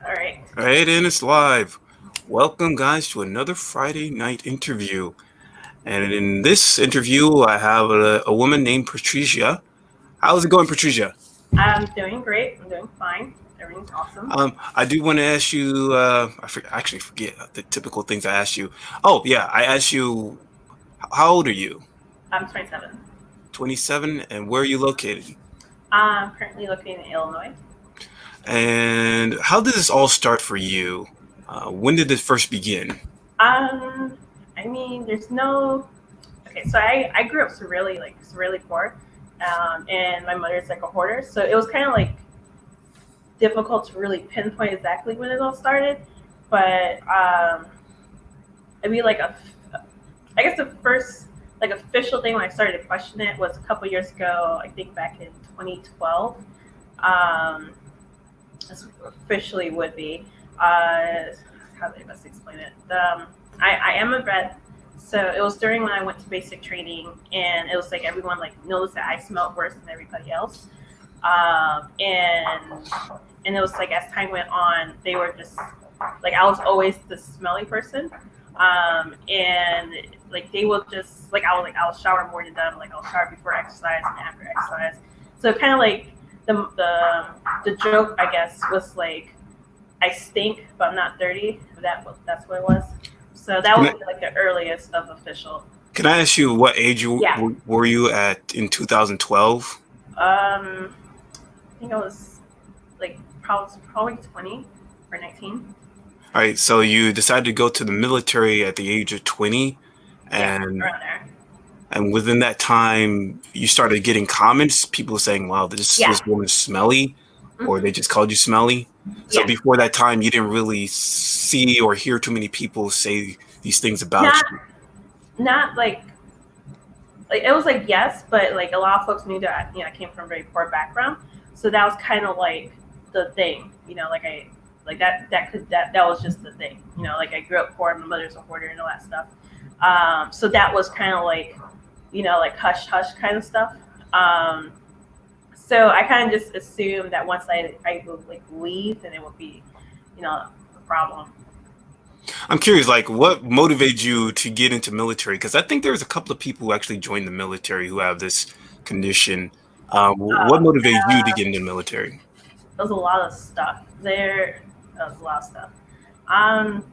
All right. All right, and it's live. Welcome, guys, to another Friday night interview. And in this interview, I have a woman named Patricia. How's it going, Patricia? I'm doing great. I'm doing fine. Everything's awesome. I do want to ask you. I actually forget the typical things I asked you. Oh, yeah, I asked you, how old are you? I'm 27. 27, and where are you located? I'm currently located in Illinois. And how did this all start for you? When did it first begin? Um, I mean, there's no. Okay, so I grew up severely poor, and my mother's like a hoarder, so it was kind of like difficult to really pinpoint exactly when it all started. But I mean, I guess the first like official thing when I started to question it was a couple years ago. I think back in 2012. Um, this officially would be. How do I best explain it? I am a vet, so it was during when I went to basic training, and it was like everyone like noticed that I smelled worse than everybody else, and it was like as time went on, they were just like I was always the smelly person, and like they will just I'll shower more than them, like I'll shower before exercise and after exercise, so kind of like the joke I guess was like I stink, but I'm not dirty. That's what it was. So that Can was I, like the earliest of official. can I ask you what age Yeah. were you at in 2012? I think I was like probably 20 or 19. All right, so you decided to go to the military at the age of 20, Yeah, and around there. within that time, you started getting comments, people saying, "Wow, Yeah. this woman's smelly," or Hmm. they just called you smelly. So Yeah. before that time, you didn't really see or hear too many people say these things about Not you. not like it was like yes, but like a lot of folks knew that I came from a very poor background, so that was kind of like the thing, like I like that was just the thing, like I grew up poor, my mother's a hoarder and all that stuff, so that was kind of like like hush hush kind of stuff. So I kind of just assumed that once I would like leave, then it would be a problem. I'm curious, like, what motivated you to get into military? Because I think there's a couple of people who actually joined the military who have this condition. What motivated you to Yeah, get into the military? there was a lot of stuff there. There was a lot of stuff. Um,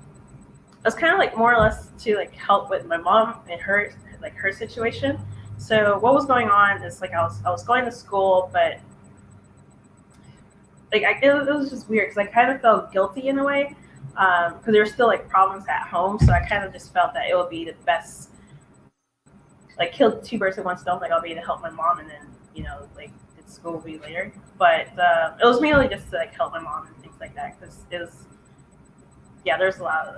it was kind of like more or less to like help with my mom and her situation. So what was going on is like I was going to school, but like it was just weird because I kind of felt guilty in a way because there were still like problems at home. So I kind of just felt that it would be the best, like kill two birds with one stone. Like I'll be to help my mom, and then like school will be later. But it was mainly just to like help my mom and things like that because it was there's a lot of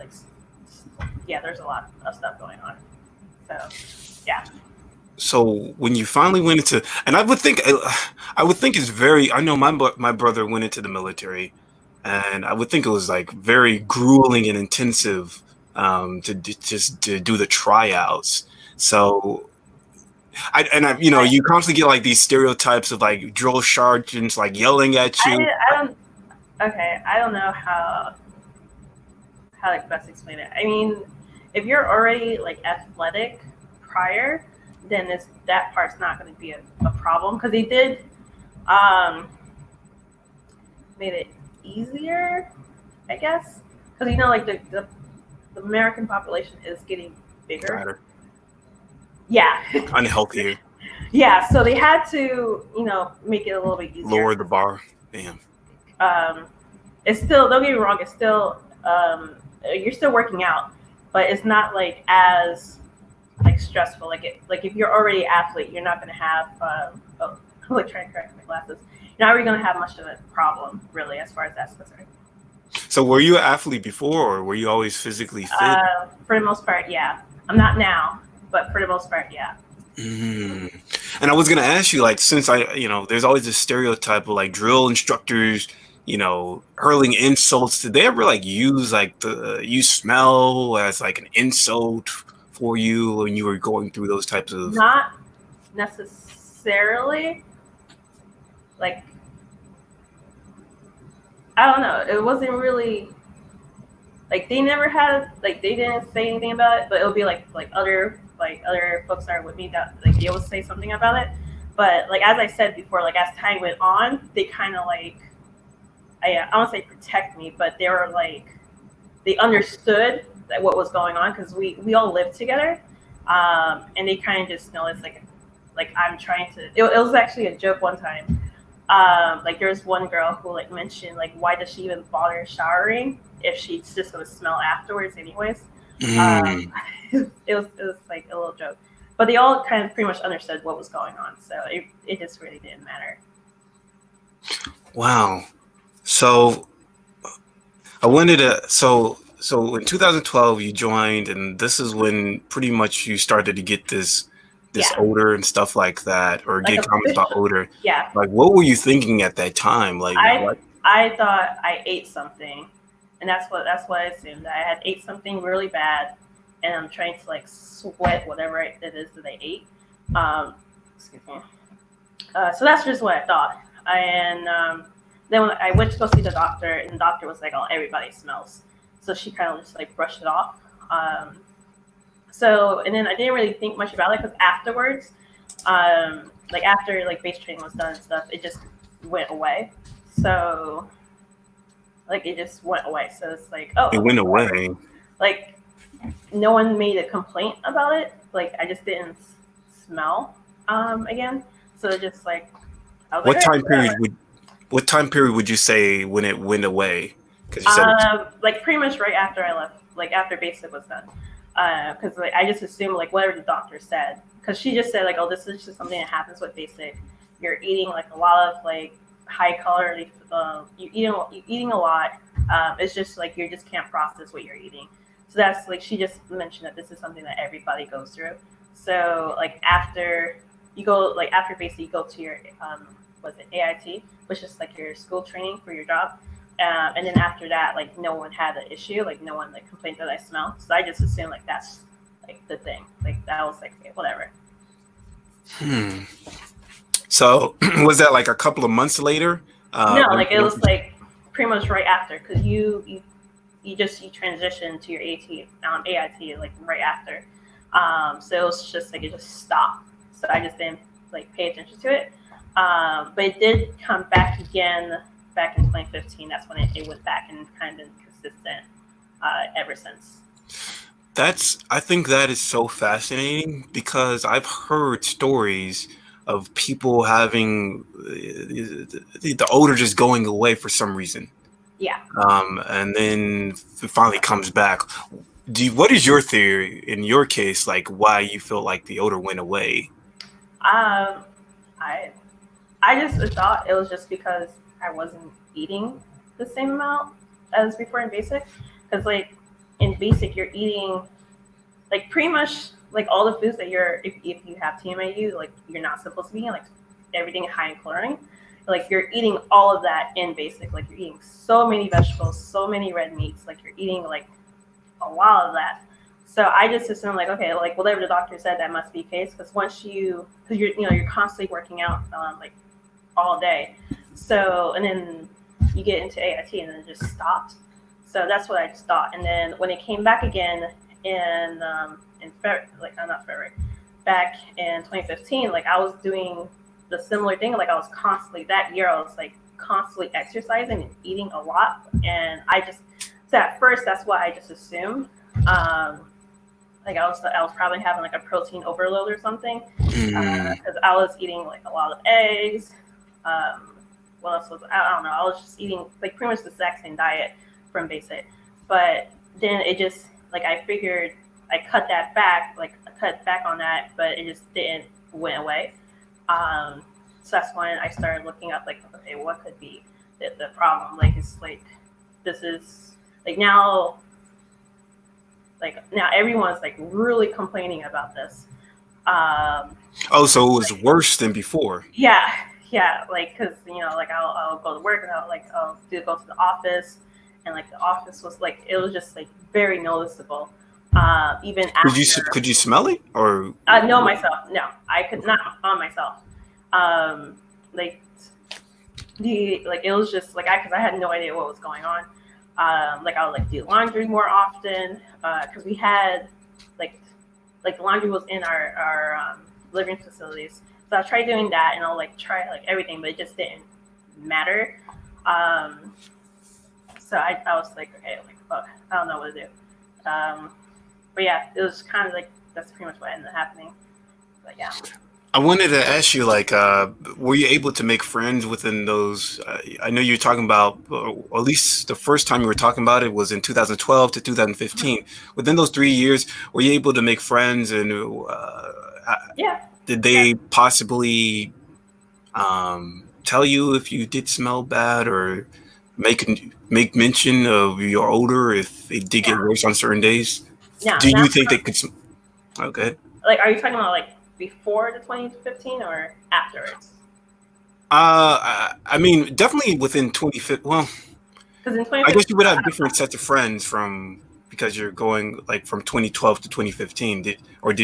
there's a lot of stuff going on. So yeah. So when you finally went into, and I would think it's very. I know my brother went into the military, and I would think it was like very grueling and intensive just to do the tryouts. So I you constantly get like these stereotypes of like drill sergeants like yelling at you. I don't okay. I don't know how to best explain it. I mean, if you're already like athletic prior, then that part's not going to be a problem because they did um, made it easier, I guess, because like the American population is getting bigger. Fatter, Yeah, unhealthier, yeah. So they had to make it a little bit lower easier. the bar. Damn. Um, it's still, don't get me wrong, it's still you're still working out, but it's not like as like stressful. Like if you're already an athlete, you're not going to have I'm like trying to correct my glasses. You're not really going to have much of a problem really as far as that's concerned. So were you an athlete before, or were you always physically fit? For the most part, yeah. I'm not now, but for the most part, yeah. Mm. And I was gonna ask you, like, since there's always this stereotype of like drill instructors, hurling insults. Did they ever like use like the you smell as like an insult for you when you were going through those types of? Not necessarily. Like I don't know. It wasn't really like they never had like they didn't say anything about it, but it'll be like other folks that are with me that like they would say something about it. But like as I said before, like as time went on, they kind of like I don't say protect me, but they were like they understood that what was going on because we all lived together, and they kind of just noticed like I'm trying to. It was actually a joke one time. Like there was one girl who like mentioned like why does she even bother showering if she's just gonna smell afterwards anyways. Um, Mm, it was like a little joke, but they all kind of pretty much understood what was going on, so it just really didn't matter. wow. So I wanted to. So in 2012 you joined, and this is when pretty much you started to get this Yeah, odor and stuff like that, or like get comments about official. odor. Yeah, Like, what were you thinking at that time? Like, I what? I thought I ate something, and that's what I assumed. I had ate something really bad, and I'm trying to like sweat whatever it is that I ate. Um, excuse me. So that's just what I thought. And then when I went to go see the doctor, and the doctor was like, "Oh, everybody smells." So she kind of just like brushed it off. So and then I didn't really think much about it because afterwards, like after like base training was done and stuff, it just went away. So like it just went away. So it's like, oh, It okay, went whatever. away. Like no one made a complaint about it. Like I just didn't smell again. So it's just like I was like, What all right, time period whatever. would what time period would you say when it went away? Because you said it. Like pretty much right after I left, like after basic was done, because like I just assumed like whatever the doctor said, because she just said like, oh, this is just something that happens with basic. You're eating like a lot of like high calorie, you eating a lot. It's just like you just can't process what you're eating. So that's like she just mentioned that this is something that everybody goes through. So like after you go like after basic, you go to your was it AIT, which is like your school training for your job. And then after that, like no one had an issue, like no one like complained that I smell. So I just assumed like that's like the thing. Like that was like okay, whatever. Hmm. So was that like a couple of months later? No, When, like it was like pretty much right after because you transition to your AIT like right after. So it was just like it just stopped. So I just didn't like pay attention to it. But it did come back again back in 2015. That's when it went back and kind of been consistent ever since. I think that is so fascinating because I've heard stories of people having the odor just going away for some reason. Yeah. And then it finally comes back. What is your theory in your case, like why you feel like the odor went away? Um, I I just thought it was just because I wasn't eating the same amount as before in basic. Because like in basic, you're eating like pretty much like all the foods that if you have TMAU, like you're not supposed to be eating, like everything high in chlorine. Like you're eating all of that in basic. Like you're eating so many vegetables, so many red meats. Like you're eating like a lot of that. So I just assumed like okay, like whatever the doctor said, that must be the case. Because once because you're constantly working out like all day. So and then you get into AIT and then it just stopped. So that's what I just thought. And then when it came back again in February, like I'm not February, back in 2015, like I was doing the similar thing. Like I was constantly that year I was like constantly exercising and eating a lot. And I just so at first that's what I just assumed. Like I was probably having like a protein overload or something Mm. because I was eating like a lot of eggs. Um, what else was I don't know. I was just eating like pretty much the exact same diet from basic, but then it just like I figured I cut that back, like I cut back on that, but it just didn't went away. Um, so that's when I started looking up like okay, what could be the problem? Like it's like this is like now everyone's like really complaining about this. Um, Oh, so it was worse than before. Yeah, yeah, like because like I'll go to work and I'll go to the office, and like the office was like it was just like very noticeable. Even after Could you smell it or? no myself, no, I could not on myself. Um, like it was just like because I had no idea what was going on. Like I would like do laundry more often because we had like the laundry was in our living facilities. So I tried doing that and I'll like try like everything, but it just didn't matter. So I was like, okay, like fuck, I don't know what to do. But yeah, it was kind of like that's pretty much what ended up happening. But yeah. I wanted to ask you, like, were you able to make friends within those? I know you're talking about, or at least the first time you were talking about it was in 2012 to 2015. Within those 3 years, were you able to make friends, and Yeah. did they possibly tell you if you did smell bad, or make mention of your odor if it did get worse on certain days? Yeah. Do you think they could? Okay. Like, are you talking about like before the 2015 or afterwards? I mean, definitely within 2015. Well, Because in I 2015, guess you would have different sets of friends because you're going like from 2012 to 2015. Did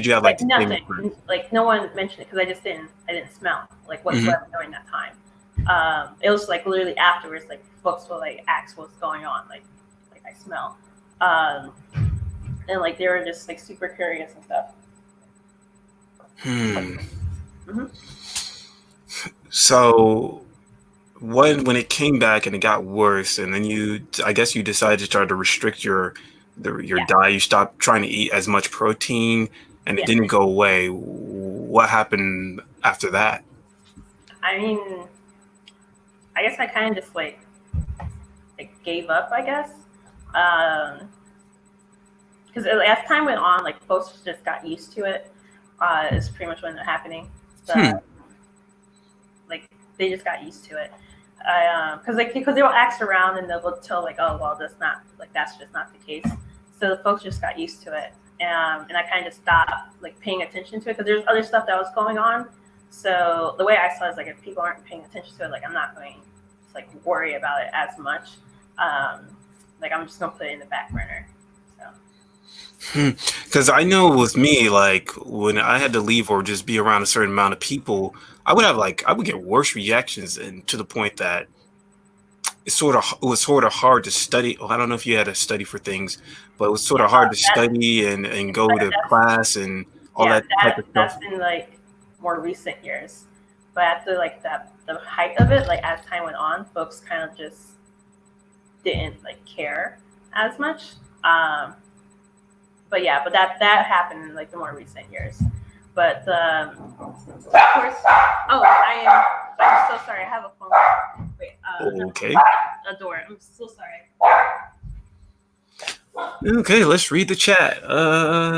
you have like like the same nothing, friends? like no one mentioned it because I didn't smell like Mm-hmm. whatsoever during that time. It was like literally afterwards, like folks will like ask what's going on, like I smell, and like they were just like super curious and stuff. Mm-hmm. So when it came back and it got worse, and then I guess you decided to try to restrict your Yeah. diet. You stopped trying to eat as much protein, and it Yeah. didn't go away. What happened after that? I mean, I guess I kind of just like gave up, I guess. Because as time went on, like folks just got used to it. Is pretty much what ended up happening. So, like they just got used to it. Because they will ask around and they'll tell like, oh well, that's just not the case. So the folks just got used to it, and I kind of stopped like paying attention to it because there's other stuff that was going on. So the way I saw it is like if people aren't paying attention to it, like I'm not going to like worry about it as much. Like I'm just gonna put it in the back burner. Because I know with me, like when I had to leave or just be around a certain amount of people, I would get worse reactions, and to the point that it was sort of hard to study. Well, I don't know if you had to study for things, but it was sort of hard to study and go to class and all that type of stuff. That's in like more recent years, but after like the height of it, like as time went on, folks kind of just didn't like care as much. But yeah, but that happened in like the more recent years. But of course, I'm so sorry. I have a phone call. Wait, Okay. Odor. I'm so sorry. Okay, let's read the chat.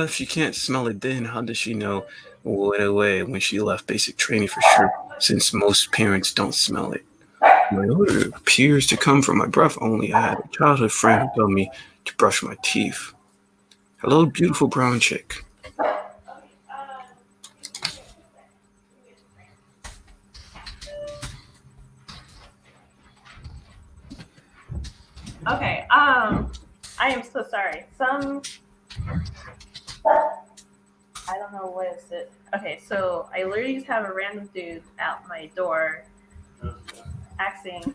If she can't smell it, then how does she know what went away when she left basic training for sure? Since most parents don't smell it. My odor appears to come from my breath only. I had a childhood friend who told me to brush my teeth. Hello, beautiful brown chick. Okay. I am so sorry. I don't know what is it. Okay, so I literally just have a random dude out my door asking,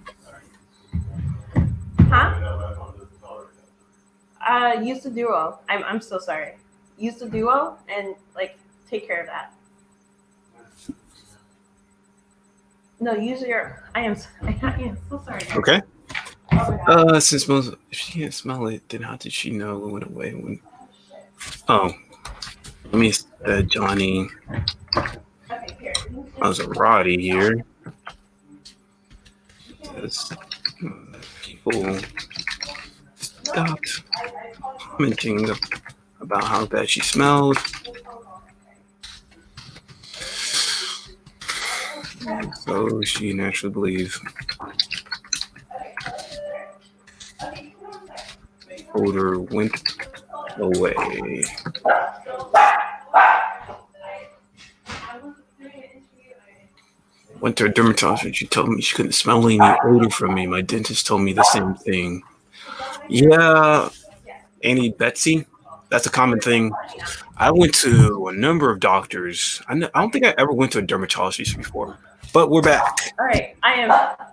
huh? Use the duo. I'm so sorry. Use the duo and like take care of that. No, use your. I am so sorry. Okay. Oh, Since most if she can't smell it, then how did she know it went away when? Oh, let me Johnny. okay, here. I was a Roddy here. People stopped commenting about how bad she smelled. So she naturally believes odor went away. Went to a dermatologist and she told me she couldn't smell any odor from me. My dentist told me the same thing. Yeah, Annie Betsy, that's a common thing. I went to a number of doctors. I don't think I ever went to a dermatologist before, But we're back. All right, I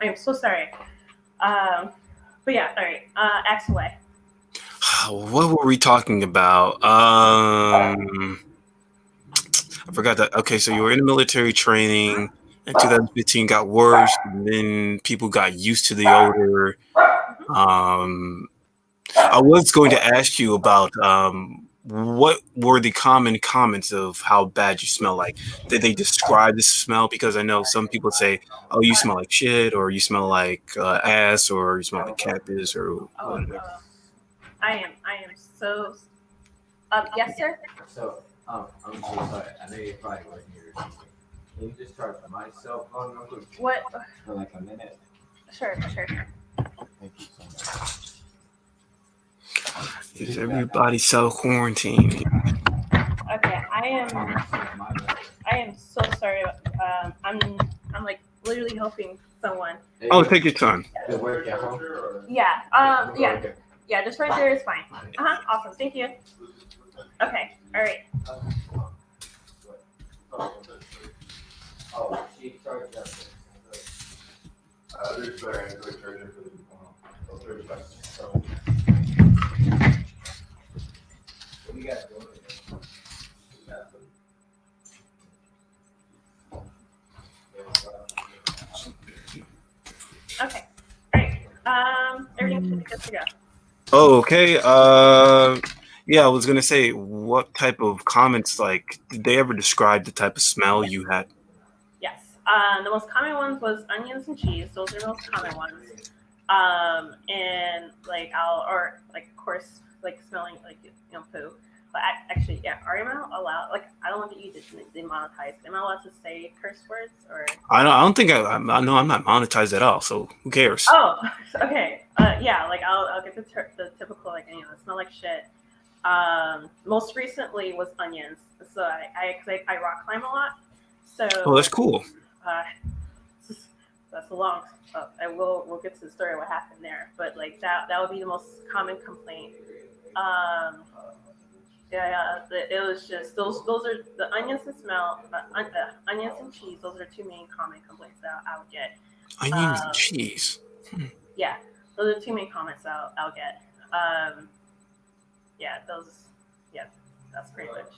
am so sorry. But yeah, all right. Axe away. What were we talking about? I forgot that. Okay, so you were in military training, and 2015 got worse, and then people got used to the odor. Um, I was going to ask you about what were the common comments of how bad you smell like? Did they describe the smell? Because I know some people say, "Oh, you smell like shit," or "You smell like ass," or "You smell like cactus," or Oh, whatever. I am so. Yes, sir. So, I'm so sorry. I know you're probably working here or something. Can you just charge my cell phone real quick What? for like a minute? Sure. Thank you so much. Is everybody self-quarantined? Okay, I am so sorry. I'm like literally helping someone. Oh, take your time. To work at home? Yeah. Yeah. Just right there is fine. Awesome. Thank you. Okay. All right. Oh, she charged us. There's better Android charger for the 35. So, What do you guys doing? Okay. All right. Everything should be good to go. Oh, okay. Yeah, I was gonna say, what type of comments, like, did they ever describe the type of smell you had? Yes. The most common ones was onions and cheese. Those are the most common ones. And like of course like smelling like poo. But actually, yeah, are you allowed? Like, I don't want to use it demonetized. Am I allowed to say curse words or? I don't think I know I'm not monetized at all. So who cares? Oh, okay. Yeah, like I'll get the typical like smell like shit. Most recently was onions. So I rock climb a lot. So Oh, that's cool. uh, that's a long. We'll get to the story of what happened there, but like that would be the most common complaint. It was just those are the onions and smell, onions and cheese. Those are two main common complaints that I would get. Onions and cheese. Yeah, those are two main comments I'll get. Yeah, that's pretty much.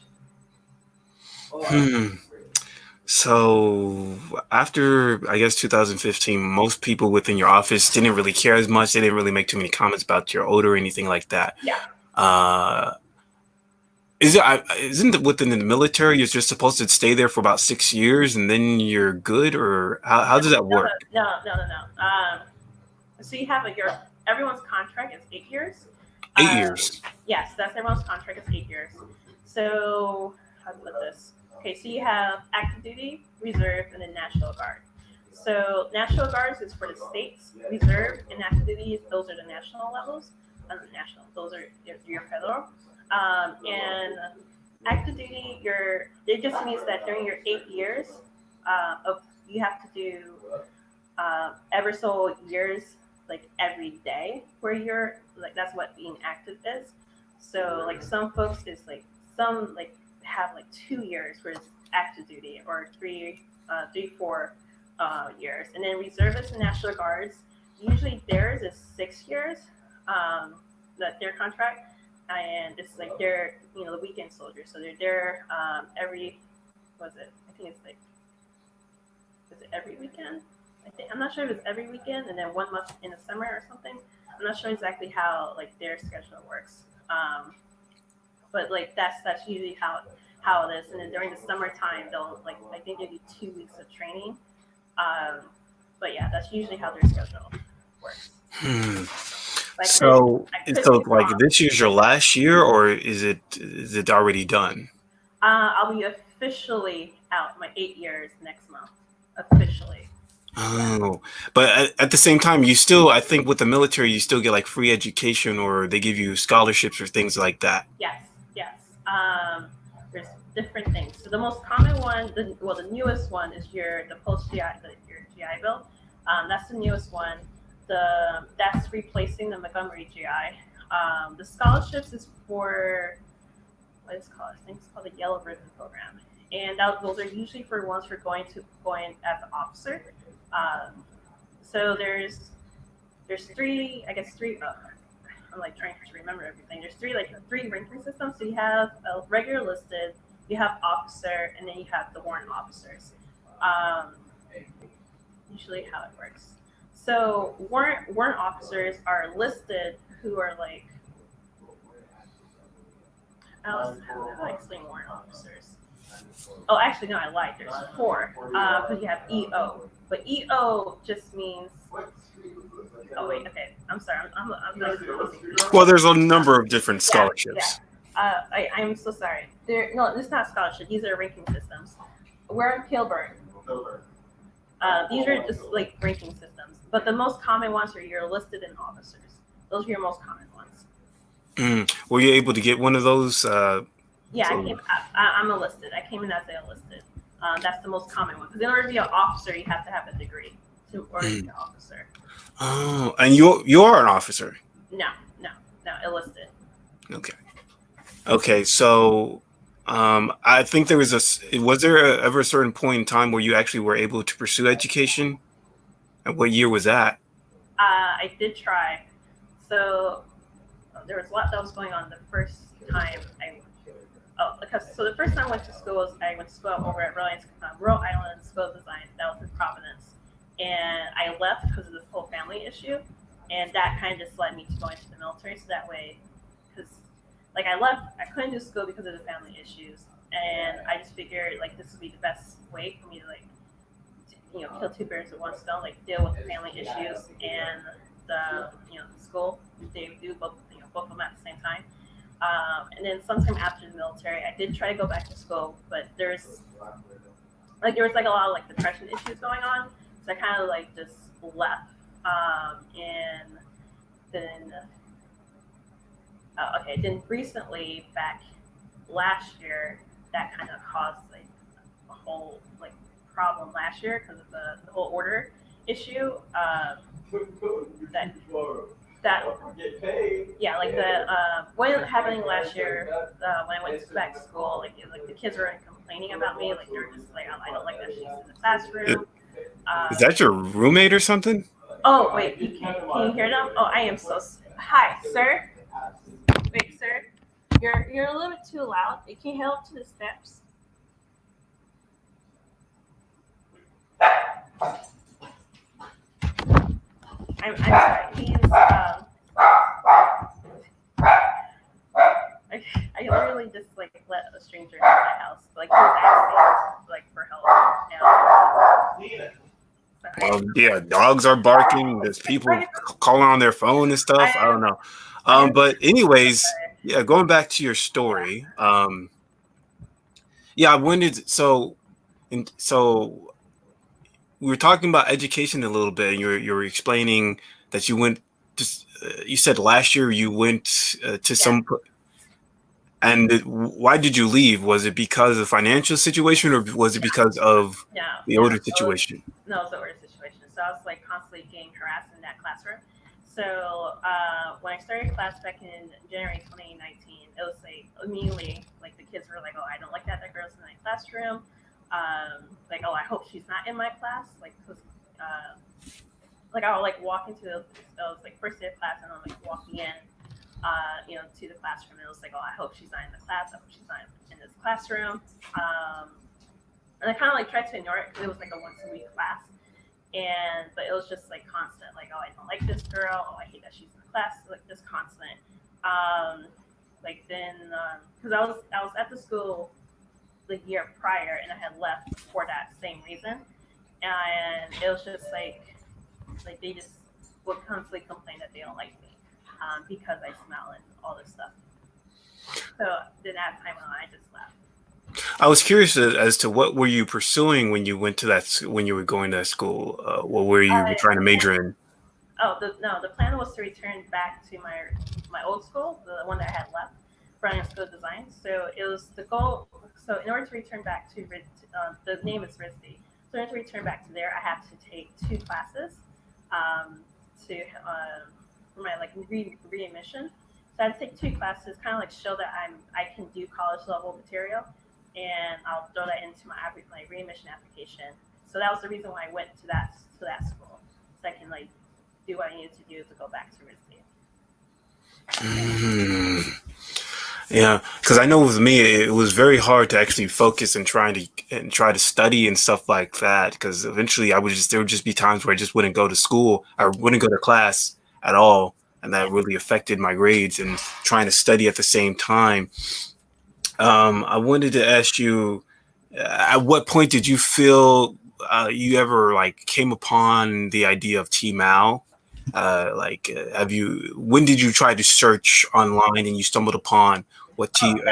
So after, I guess, 2015, most people within your office didn't really care as much. They didn't really make too many comments about your odor or anything like that. Yeah. Isn't it within the military you're just supposed to stay there for about 6 years and then you're good, or how does that work? No. So you have everyone's contract is 8 years. 8 years. Yes, that's everyone's contract is 8 years. So how to put this? Okay, so you have active duty, reserve, and then National Guard. So National Guards is for the states, reserve, and active duty, those are the national levels. Those are your federal. And active duty, it just means that during your 8 years, you have to do ever so years, like every day, where you're like that's what being active is. So like some folks is like some like have like 2 years for active duty or 4 years, and then reservists and National Guards. Usually theirs is 6 years. That their contract. And it's like they're the weekend soldiers, so they're there every I think it's like is it every weekend? I'm not sure if it's every weekend and then 1 month in the summer or something. I'm not sure exactly how like their schedule works. But like that's usually how it is. And then during the summertime they'll like I think they do 2 weeks of training. But yeah, that's usually how their schedule works. So like this year's your last year, or is it already done? I'll be officially out my 8 years next month. Officially. Oh, but at the same time, you still, I think with the military, you still get like free education, or they give you scholarships or things like that. Yes. There's different things. So the most common one, the newest one is the post GI, your GI Bill. That's the newest one. That's replacing the Montgomery GI. The scholarships is for what is it called? I think it's called the Yellow Ribbon Program, and those are usually for ones for going as an officer. So there's three, I guess three. I'm like trying to remember everything. There's three ranking systems. So you have a regular listed, you have officer, and then you have the warrant officers. Usually how it works. So warrant officers are listed who are like, how do I explain warrant officers? Oh, actually, no, I lied. There's four. Because you have EO, but EO just means. Oh wait, okay. I'm sorry. I'm Well, there's a number of different scholarships. I'm so sorry. No, it's not scholarship. These are ranking systems. We're in Kilburn. These are just like ranking systems, but the most common ones are you're listed in officers. Those are your most common ones. Were you able to get one of those? Yeah, I'm enlisted. I came in as an enlisted. That's the most common one. Because in order to be an officer, you have to have a degree to order to be an officer. Oh, and you are an officer? No, enlisted. Okay. So, I think there was ever a certain point in time where you actually were able to pursue education? And what year was that? I did try. So there was a lot that was going on the first time the first time I went to school I went to school over at Rhode Island School of Design. That was in Providence, and I left because of this whole family issue, and that kind of just led me to go into the military. So that way, because like I left, I couldn't do school because of the family issues, and I just figured like this would be the best way for me to like kill two birds with one stone, like deal with the family issues and the school. They do both of them at the same time. And then sometime after the military, I did try to go back to school, but there was like a lot of like depression issues going on, so I kind of like just left. And then then recently, back last year, that kind of caused like a whole like problem last year because of the whole Odor issue. What happening last year when I went back to school, like the kids were complaining about me, like they're just like, I don't like that she's in the classroom. Is that your roommate or something? Oh wait, can you hear them? Oh, I am so. Hi, sir. Wait, sir, you're a little bit too loud. Can you head up to the steps? I'm sorry. He's I literally just like let a stranger into my house. Like he was asking like for help. Well, yeah, dogs are barking. There's people calling on their phone and stuff. I don't know. But anyways, yeah, going back to your story. Yeah, I wondered. So we were talking about education a little bit, and you were explaining that you went. Just you said last year you went to some. And why did you leave? Was it because of the financial situation, or was it because of the Odor situation? It was the Odor situation. So I was like constantly getting harassed in that classroom. So when I started class back in January 2019, it was like immediately like the kids were like, "Oh, I don't like that girl's in my classroom." Like, "Oh, I hope she's not in my class." Like, cause like I would like walk into it was like first day of class, and I'm like walking in. To the classroom. It was like, "Oh, I hope she's not in the class. I hope she's not in this classroom." And I kind of like tried to ignore it because it was like a once a week class, but it was just like constant, like, "Oh, I don't like this girl. Oh, I hate that she's in the class." Like this constant. Because I was at the school the year prior, and I had left for that same reason, and it was just like they just would constantly complain that they don't like me. Because I smell and all this stuff. So then that time on, I just left. I was curious as to what were you pursuing when you went to when you were going to that school? What were you trying to major in? The plan was to return back to my old school, the one that I had left, Brown School of Design. So it was the goal. So in order to return back to the name is RISD. So in order to return back to there, I had to take 2 classes for my like readmission. So I had to take 2 classes, kind of like show that I can do college level material. and I'll throw that into my readmission application. So that was the reason why I went to that school, so I can like do what I needed to do to go back to Ridley. Yeah, because I know with me, it was very hard to actually focus and try to study and stuff like that. Because eventually, there would just be times where I just wouldn't go to school or wouldn't go to class at all, and that really affected my grades and trying to study at the same time. I wanted to ask you, at what point did you feel you ever like came upon the idea of TMAU? When did you try to search online and you stumbled upon Oh,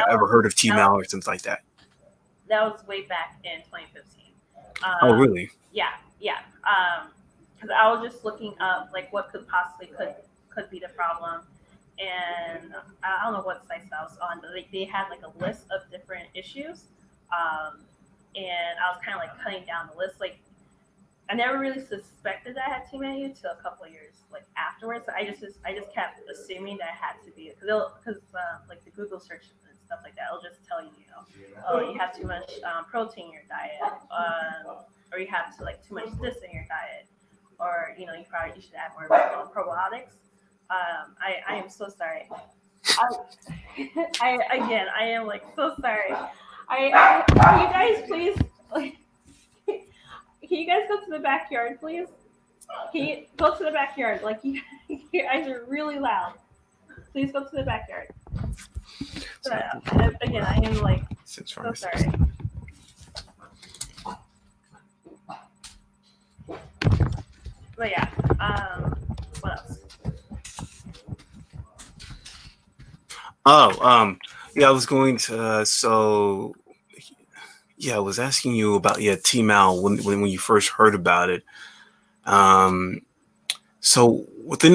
ever heard of TMAU or something like that? that was way back in 2015. Oh, really? Yeah. Because I was just looking up like what could be the problem, and I don't know what sites I was on, but they had like a list of different issues, and I was kind of like cutting down the list. Like I never really suspected that I had TMAU until a couple of years like afterwards. So I just kept assuming that it had to be because like the Google search and stuff like that, it'll just tell you, oh, you have too much protein in your diet, or you have too much this in your diet, or you should add more probiotics. I am so sorry. I am like so sorry. Can you guys please like, can you guys go to the backyard, please? Can you go to the backyard? Like you guys are really loud. Please go to the backyard. Again, I am like so sorry. But yeah, what else? Oh, yeah, I was going to. I was asking you about TMAU when you first heard about it. So within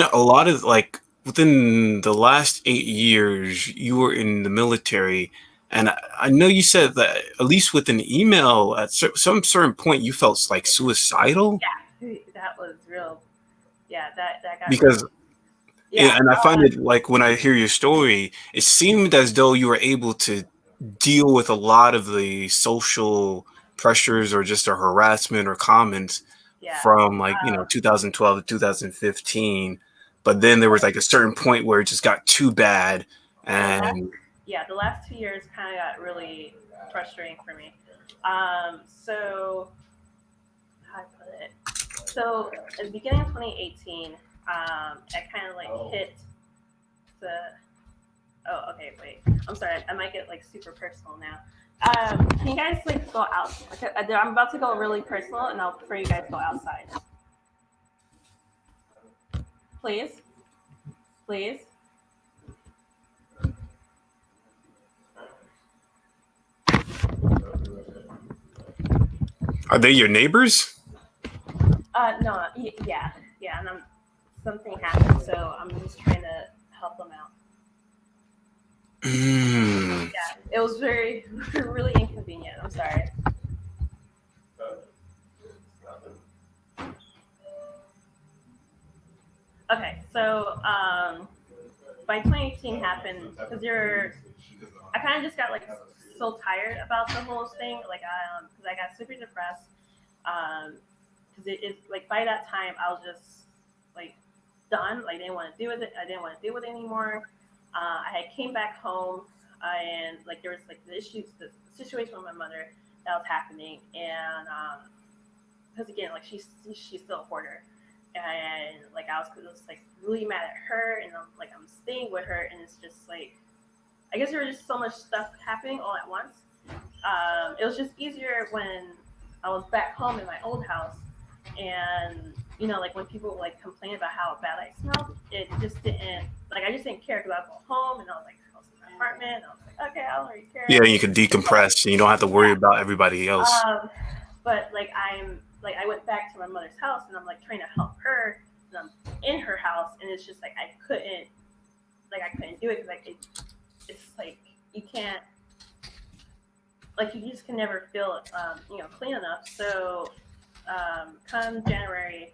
the last 8 years, you were in the military, and I know you said that at least with an email at some certain point you felt like suicidal. Yeah, that was real. Yeah, that got Because real. Yeah, and I find it like when I hear your story, it seemed as though you were able to deal with a lot of the social pressures or just a harassment or comments yeah. from 2012 to 2015, but then there was like a certain point where it just got too bad. And The last 2 years kind of got really frustrating for me. So how do I put it? So at the beginning of 2018, I kind of like hit the. Oh, okay, wait. I'm sorry. I might get like super personal now. Can you guys like go out? Okay, I'm about to go really personal, and I'll prefer you guys go outside. Please. are they your neighbors? No, yeah, and something happened, so I'm just trying to help them out. Yeah, it was really inconvenient. I'm sorry. Okay, so by 2018 happened because I kind of just got like so tired about the whole thing, like because I got super depressed. Because it's like by that time I was just like done. Like I didn't want to deal with it. I didn't want to deal with it anymore. I had came back home, and like there was like the situation with my mother that was happening, and because again, like she's still a hoarder, and like I was like really mad at her, and I'm staying with her, and it's just like I guess there was just so much stuff happening all at once. It was just easier when I was back home in my old house, and like when people like complain about how bad I smelled, it just didn't like I just didn't care because I would go home and I was in my apartment, and I was like, okay, I don't really care. Yeah, you can decompress and you don't have to worry about everybody else. But like I went back to my mother's house, and I'm like trying to help her, and I'm in her house, and it's just like I couldn't do it because like it's like you can't, like you just can never feel clean enough. So come January,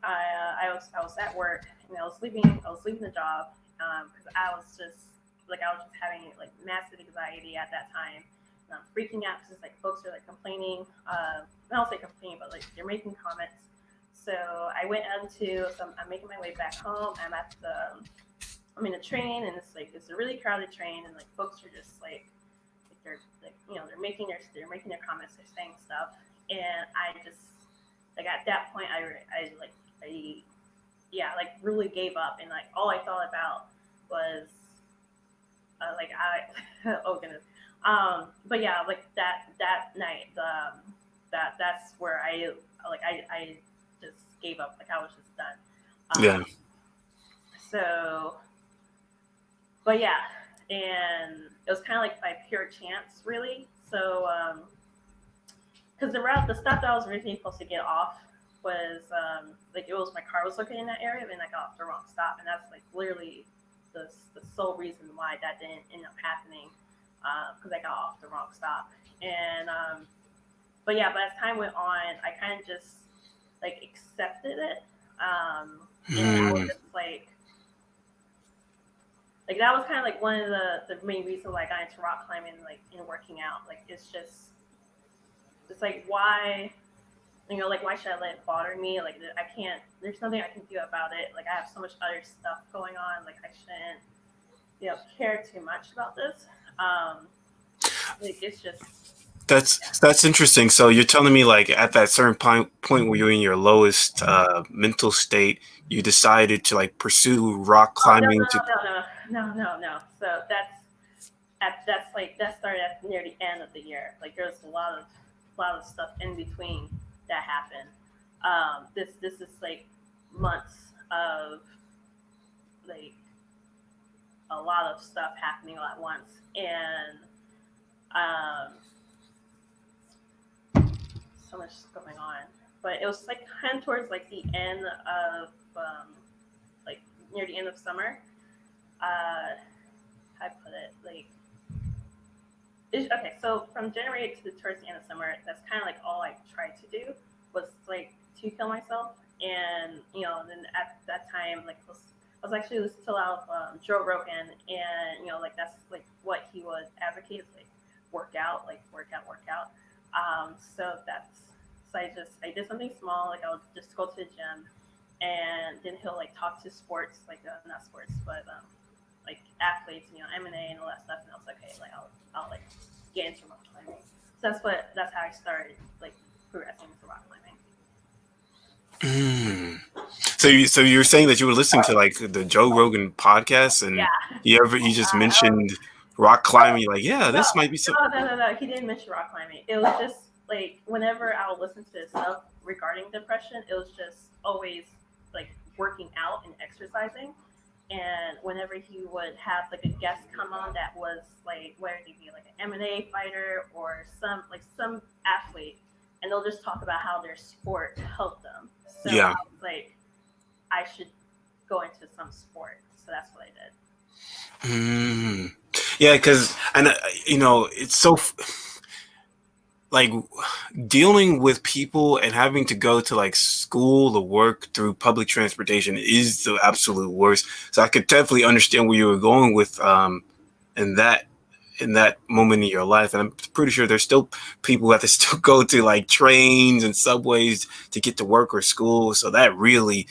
I was at work, and I was leaving the job because I was just having like massive anxiety at that time freaking out because like folks are like complaining. I don't say complaining, but like they're making comments. So I went into, so I'm making my way back home. I'm in a train, and it's a really crowded train, and like folks are just like they're like they're making their comments, they're saying stuff, and I just like at that point I really gave up, and like all I thought about was oh goodness, but yeah, like that night, that's where I just gave up, like I was just done. Yeah. So, but yeah, and it was kind of like by pure chance, really. So, because the stop that I was originally supposed to get off was like it was my car was located in that area, and I got off the wrong stop, and that's like literally the sole reason why that didn't end up happening, because I got off the wrong stop. And but yeah, but as time went on, I kind of just like accepted it, and I was just like that was kind of like one of the main reasons why I got into rock climbing, like in working out. Like it's like why, like why should I let it bother me? Like I can't. There's nothing I can do about it. Like I have so much other stuff going on. Like I shouldn't, care too much about this. Like it's just. That's interesting. So you're telling me like at that certain point where you're in your lowest mental state, you decided to like pursue rock climbing. No. So that started at near the end of the year. Like there was a lot of stuff in between that happened. This is like months of like a lot of stuff happening all at once, and so much going on. But it was like kind of towards like the end of like near the end of summer. How I put it, like okay, so from January towards the end of summer, that's kind of like all I tried to do was like to kill myself. And then at that time, like I was actually listening to a lot of Joe Rogan, and like that's like what he would advocate, like work out. So I did something small, like I would just go to the gym, and then he'll like talk to sports, like not sports, but like athletes, M&A and all that stuff. And I was like, okay, like I'll like get into rock climbing. So that's how I started like progressing into rock climbing. So you're saying that you were listening to like the Joe Rogan podcast, and Yeah. you just mentioned rock climbing, like this might be something. No. He didn't mention rock climbing. It was just like whenever I would listen to stuff regarding depression, it was just always like working out and exercising. And whenever he would have like a guest come on that was like whether it be like an M&A fighter or some athlete, and they'll just talk about how their sport helped them. So Yeah. I was like, I should go into some sport. So that's what I did. Yeah, because it's so like dealing with people and having to go to like school or work through public transportation is the absolute worst. So I could definitely understand where you were going with in that moment in your life. And I'm pretty sure there's still people who have to still go to like trains and subways to get to work or school. So that really,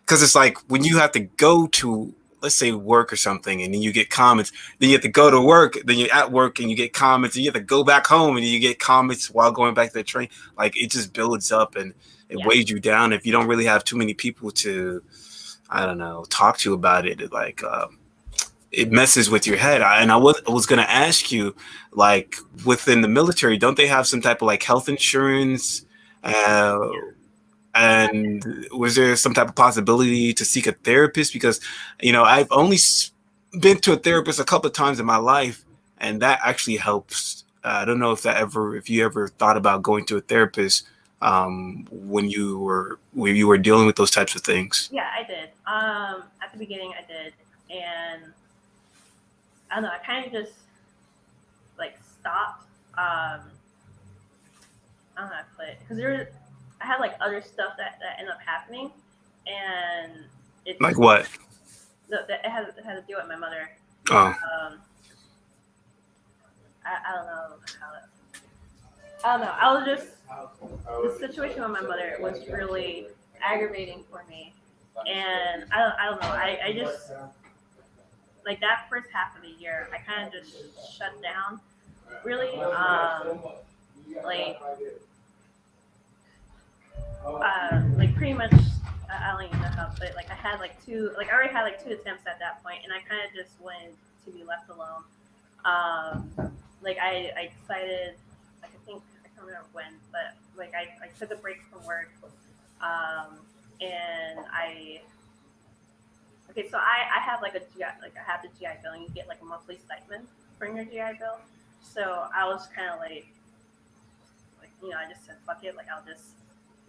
because it's like when you have to go to, let's say, work or something, and then you get comments, then you have to go to work, then you're at work and you get comments, and you have to go back home and you get comments while going back to the train. Like it just builds up and it weighs you down if you don't really have too many people to, I don't know, talk to about it. It messes with your head. I was going to ask you, like within the military, don't they have some type of like health insurance? And was there some type of possibility to seek a therapist? Because, I've only been to a therapist a couple of times in my life, and that actually helps. I don't know if you ever thought about going to a therapist when you were dealing with those types of things. Yeah, I did. At the beginning, I did, and I don't know. I kind of just like stopped. I don't know how to put it, because I had like other stuff that ended up happening, and it Like what? It had to do with my mother. Oh. I don't know I don't know. I was just the situation with my mother was really aggravating for me, and I don't know. I just like that first half of the year, I kind of just shut down. Really, like like pretty much. I don't even know how, but like I had like two, like I already had like two attempts at that point, and I kind of just wanted to be left alone. Like I decided, like I think I can't remember when, but like I took a break from work, and I okay, so I have like a GI, like I have the GI Bill, and you get like a monthly stipend from your GI Bill. So I was kind of like I just said fuck it, like I'll just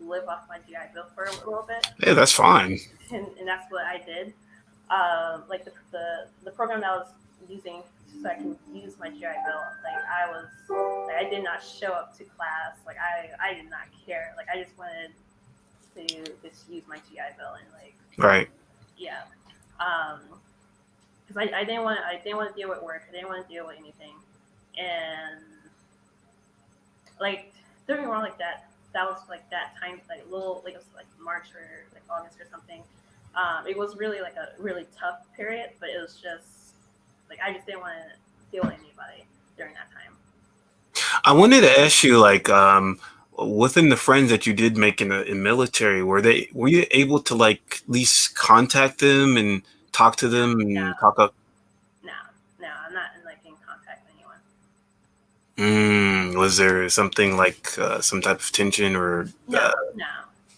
live off my GI Bill for a little bit, Yeah, that's fine. and that's what I did. Like the program that I was using so I can use my GI Bill, like I did not show up to class, like I did not care, like I just wanted to just use my GI Bill and like Right. yeah, because I didn't want to deal with work, I didn't want to deal with anything, and like don't get me wrong, like that was like that time, like little, like it was like March or like August or something. It was really like a really tough period, but it was just like I just didn't want to deal with anybody during that time. I wanted to ask you, like, within the friends that you did make in military, were you able to like at least contact them and talk to them No, and talk up? no, no, I'm not in like in contact with anyone. Was there something like some type of tension or? No, no,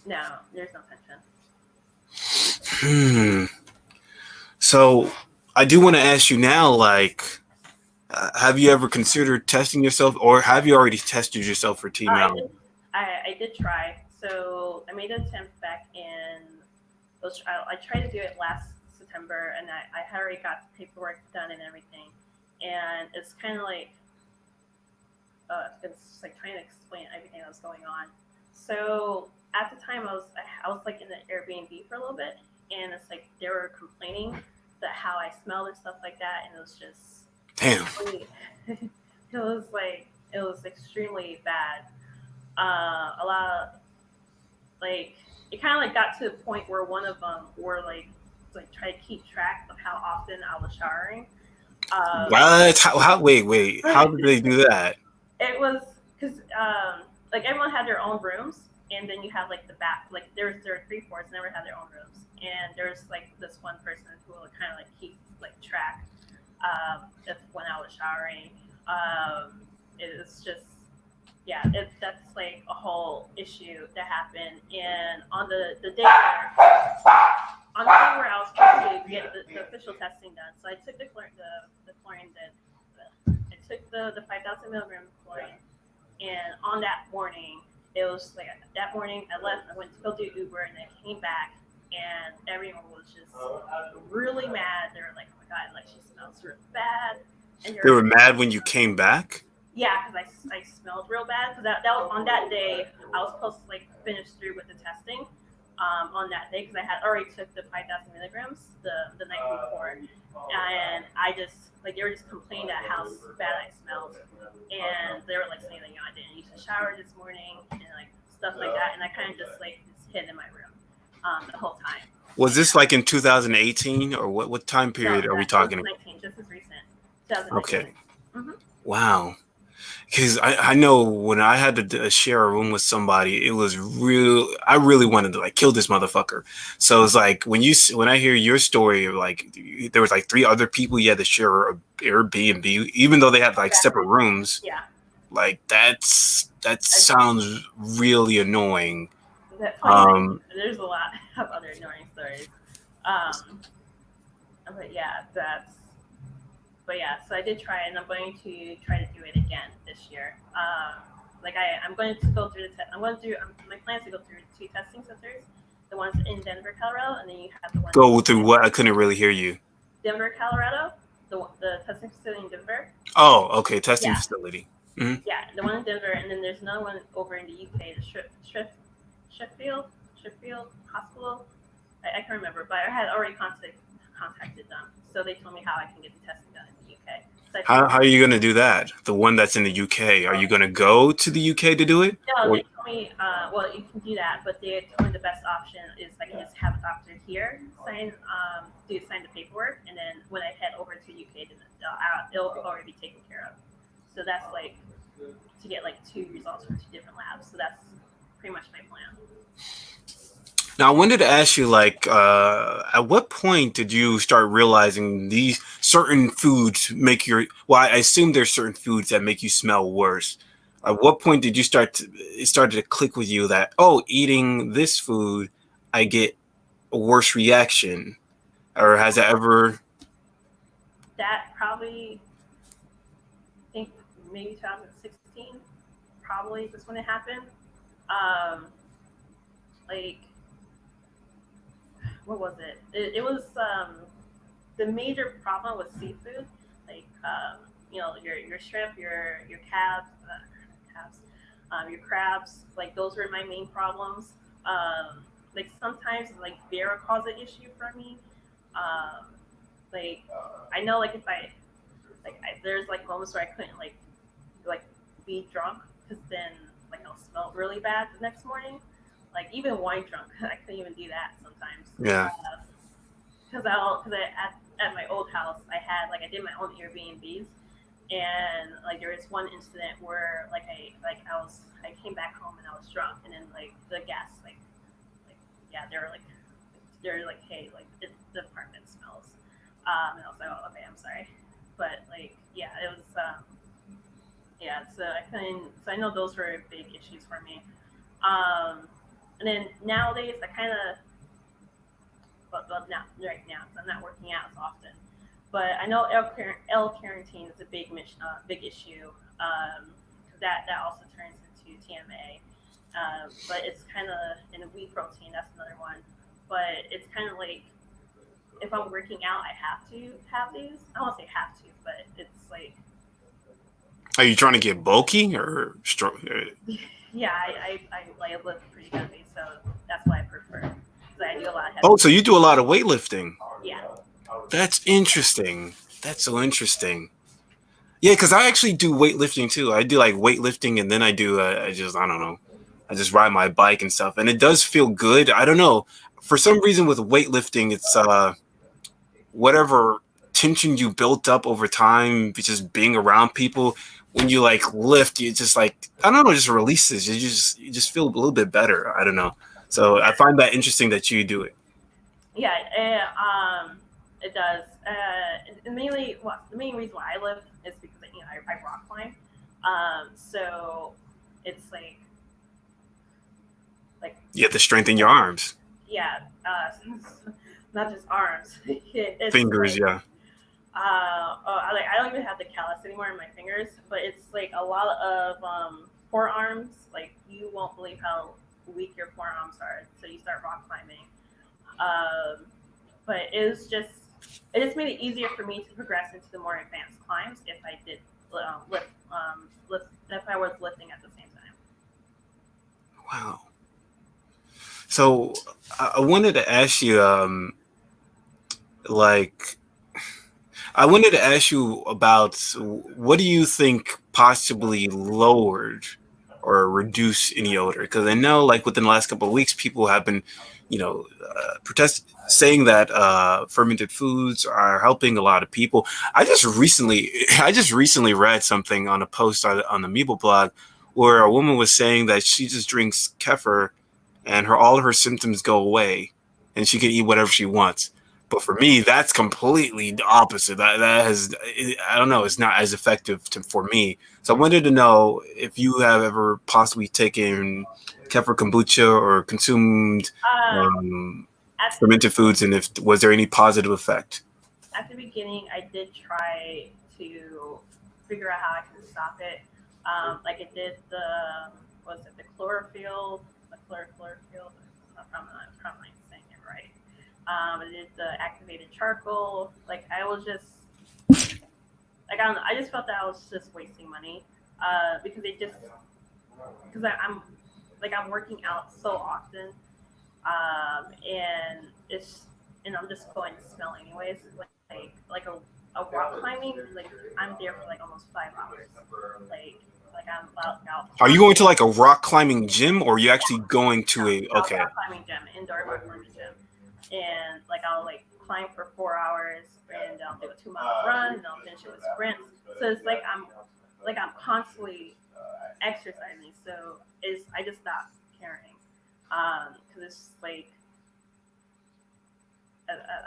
no. There's no tension. Hmm. So I do want to ask you now, like, have you ever considered testing yourself, or have you already tested yourself for I TMAU? did. I did try. So I made an attempt back in. I tried to do it last September, and I had already got the paperwork done and everything. And it's kind of like it's just like trying to explain everything that was going on. So at the time, I was like in the Airbnb for a little bit, and it's like they were complaining that how I smelled and stuff like that, and it was just Damn. it was extremely bad. A lot of like it kind of like got to the point where one of them were like try to keep track of how often I was showering. What? How? Wait. How did they do that? It was because like everyone had their own rooms, and then you have like the back, like there were three floors, never had their own rooms, and there's like this one person who will kind of like keep like track if when I was showering. It's just yeah, that's like a whole issue that happened, and on the day where I was supposed to get the official testing done, so I took the chlorine I took the 5,000 milligram chlorine, and on that morning, it was like that morning I left, I went to go do Uber, and then came back, and everyone was just really mad. They were like, "Oh my god, like she smells real bad," and They were mad when you came back? yeah, because I smelled real bad. Because that was on that day. I was supposed to like finish through with the testing on that day because I had already took the 5,000 milligrams the night before, and I just like they were just complaining at how bad I smelled, and they were like saying that I didn't use the shower this morning and like stuff like that, and I kind of just like just hid in my room the whole time. Was this like in 2018 or what time period No, are we that was talking? 19, just as recent. 2019. Okay. Mm-hmm. Wow. Because I know when I had to share a room with somebody, it was real. I really wanted to like kill this motherfucker. So it's like when I hear your story, like there was like three other people you had to share a Airbnb, even though they had like separate rooms. Yeah. Like that sounds really annoying. There's a lot of other annoying stories. But yeah, but yeah, so I did try, and I'm going to try to do it again this year. Like I'm going to go through my plan is to go through two testing centers, the ones in Denver, Colorado, and then you have the one Go through what? I couldn't really hear you. Denver, Colorado, the testing facility in Denver. Oh, okay, testing facility. Mm-hmm. Yeah, the one in Denver, and then there's another one over in the UK, the Sheffield Hospital. I can't remember, but I had already contacted them, so they told me how I can get the testing done in the UK. So I How feel are you gonna do that? The one that's in the UK. Are you gonna go to the UK to do it? no, Or, they told me, well, you can do that, but they told me the best option is I can just have a doctor here sign the paperwork, and then when I head over to UK, then it'll already be taken care of. So that's like to get like 2 results from 2 different labs. So that's pretty much my plan. now, I wanted to ask you, like, at what point did you start realizing these certain foods make your? Well, I assume there's certain foods that make you smell worse. At what point did you it started to click with you that, oh, eating this food, I get a worse reaction, or has it ever? That probably, I think maybe 2016, probably is when it happened. Um, like what was it? It was the major problem with seafood, like your shrimp, your your crabs. Like those were my main problems. Like sometimes like beer would cause an issue for me. Um, like I know like if there's like moments where I couldn't like be drunk because then like I'll smell really bad the next morning. Like even wine drunk, I couldn't even do that sometimes. Yeah. Because at my old house, I did my own Airbnbs, and like there was one incident where I came back home and I was drunk, and then like the guests like yeah they were like hey like the apartment smells, and I was like oh okay I'm sorry, but like yeah it was yeah so I know those were big issues for me, and then nowadays I kind of but not right now because I'm not working out as often. But I know L-carnitine is a big issue. That also turns into TMA. But it's kind of in wheat protein. That's another one. But it's kind of like if I'm working out, I have to have these. I don't want to say have to, but it's like Are you trying to get bulky or strong? yeah, I lift pretty heavy, so that's why I prefer. Because I do a lot of heavy. Oh, so you do a lot of weightlifting. Yeah. That's interesting. That's so interesting. Yeah, because I actually do weightlifting too. I do like weightlifting, and then I do. I don't know. I just ride my bike and stuff, and it does feel good. I don't know. For some reason, with weightlifting, it's whatever tension you built up over time, just being around people. When you like lift, you just like I don't know, just releases. You just feel a little bit better. I don't know. So I find that interesting that you do it. Yeah, it does. And mainly, well, the main reason why I live is because I rock climb. So it's like You have to strengthen your arms, yeah, not just arms. It's fingers. like, Yeah. I don't even have the callus anymore in my fingers, but it's like a lot of forearms. Like you won't believe how weak your forearms are until you start rock climbing. But it just made it easier for me to progress into the more advanced climbs if I did lift if I was lifting at the same time. Wow. So I wanted to ask you, like, I wanted to ask you about what do you think possibly lowered or reduced any odor? Because I know, like, within the last couple of weeks, people have been, saying that fermented foods are helping a lot of people. I just recently read something on a post on the Meeple blog where a woman was saying that she just drinks kefir and all of her symptoms go away, and she can eat whatever she wants. But for me, that's completely the opposite. I don't know, it's not as effective for me. So I wanted to know if you have ever possibly taken kefir kombucha or consumed fermented foods, and if was there any positive effect? At the beginning, I did try to figure out how I can stop it. Like I did the chlorophyll, chlorophyll. I'm not saying it right. I did the activated charcoal. Like I was just like I just felt that I was just wasting money because I'm working out so often, and I'm just going to smell anyways. a rock climbing, like I'm there for like almost 5 hours. Like I'm out. Are you going to like a rock climbing gym, or are you actually going to a okay? Rock climbing gym, indoor rock climbing gym, and like I'll like climb for 4 hours, and I'll do a 2 mile run, and I'll finish it with sprints. So it's like I'm constantly exercising. So I just stopped caring, because it's like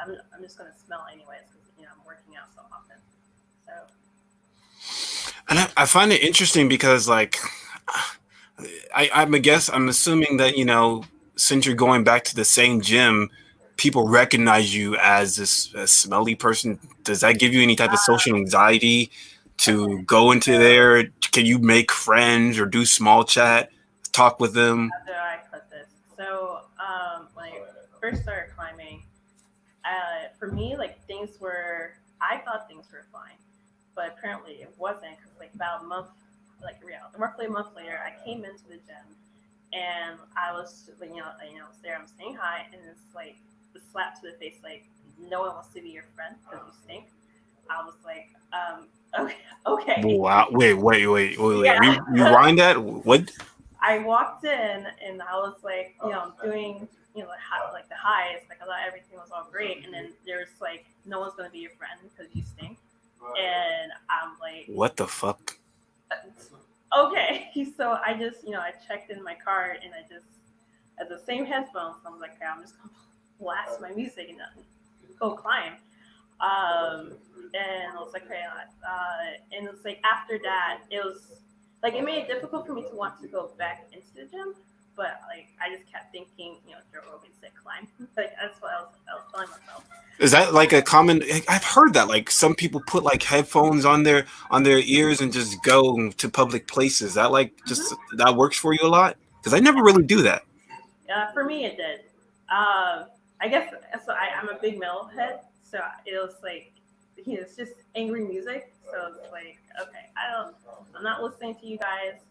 I'm just gonna smell anyways because I'm working out so often. So And I find it interesting because like I'm assuming that since you're going back to the same gym, people recognize you as this smelly person. Does that give you any type of social anxiety to go into there? Can you make friends or do small chat, talk with them? after I cut this, so when I first started climbing, for me like I thought things were fine, but apparently it wasn't because like about a month, like roughly a month later, I came into the gym and I was like, was there, I'm saying hi, and it's like the slap to the face, like no one wants to be your friend because you stink. I was like, okay. Wow! Wait! Yeah. Rewind that. What? I walked in and I was like, doing, like the highs, like I thought everything was all great, and then there's like, no one's gonna be your friend because you stink, and I'm like, What the fuck? okay. So I just, I checked in my cart and I just had the same headphones. So I was like, okay, I'm just gonna blast my music and go climb. And I was like, okay, and it's like after that, it was like it made it difficult for me to want to go back into the gym. But like I just kept thinking, Joe Rogan said climb. Like that's what I was telling myself. Is that like a common? I've heard that like some people put like headphones on their ears and just go to public places. That like just that works for you a lot? Because I never really do that. For me, it did. I guess so. I'm a big metalhead, so it was like, it's just angry music. So it's like, okay, I'm not listening to you guys.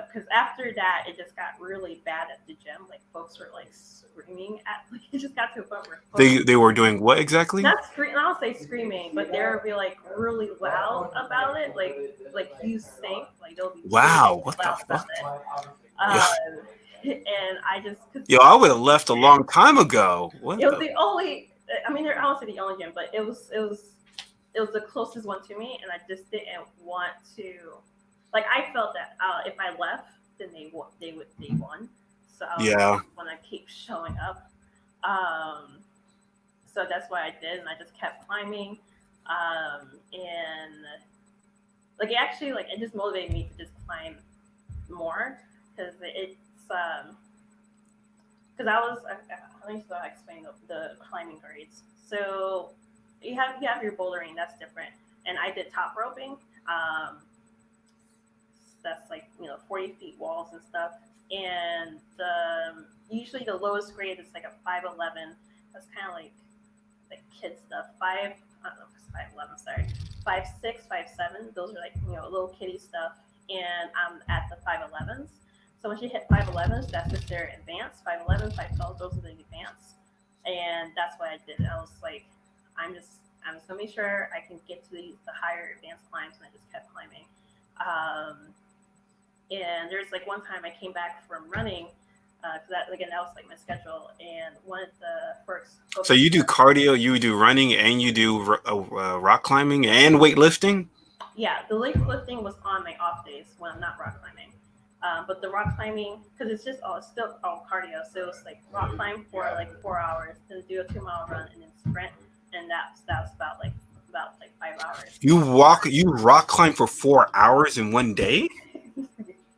Because after that, it just got really bad at the gym. Like folks were like screaming like it just got to a point where They were doing what exactly? not scream. I don't say screaming, but they would be like really loud about it. Like you stink. Like they'll be Wow, what the loud about fuck? it. And I just Yo, I would have left a long time ago. What it was the only. I mean, I won't say the only gym, but it was the closest one to me, and I just didn't want to. Like I felt that if I left, then they won. So I was want to keep showing up. So that's what I did, and I just kept climbing. And like it actually, like it just motivated me to just climb more because it's because let me start explaining the climbing grades. So you have your bouldering, that's different, and I did top roping. That's like 40 feet walls and stuff, and usually the lowest grade is like a 5'11". That's kind of like kid stuff. I don't know if it's 5'11". Sorry, 5'6", 5'7". Those are like little kiddie stuff, and I'm at the 5'11s. So once you hit 5'11s, that's just their advanced. 5'11, 5'12, those are the advanced, and that's what I did. I was like, I'm just gonna make sure I can get to the higher advanced climbs, and I just kept climbing. And there's like one time I came back from running, because that was like my schedule, and one of the first. So you do cardio, you do running, and you do rock climbing and weightlifting? Yeah, the weightlifting was on my off days when I'm not rock climbing. But the rock climbing, because it's still all cardio, so it's like rock climb for like 4 hours, then do a 2 mile run, and then sprint, and that was about 5 hours. You rock climb for 4 hours in one day?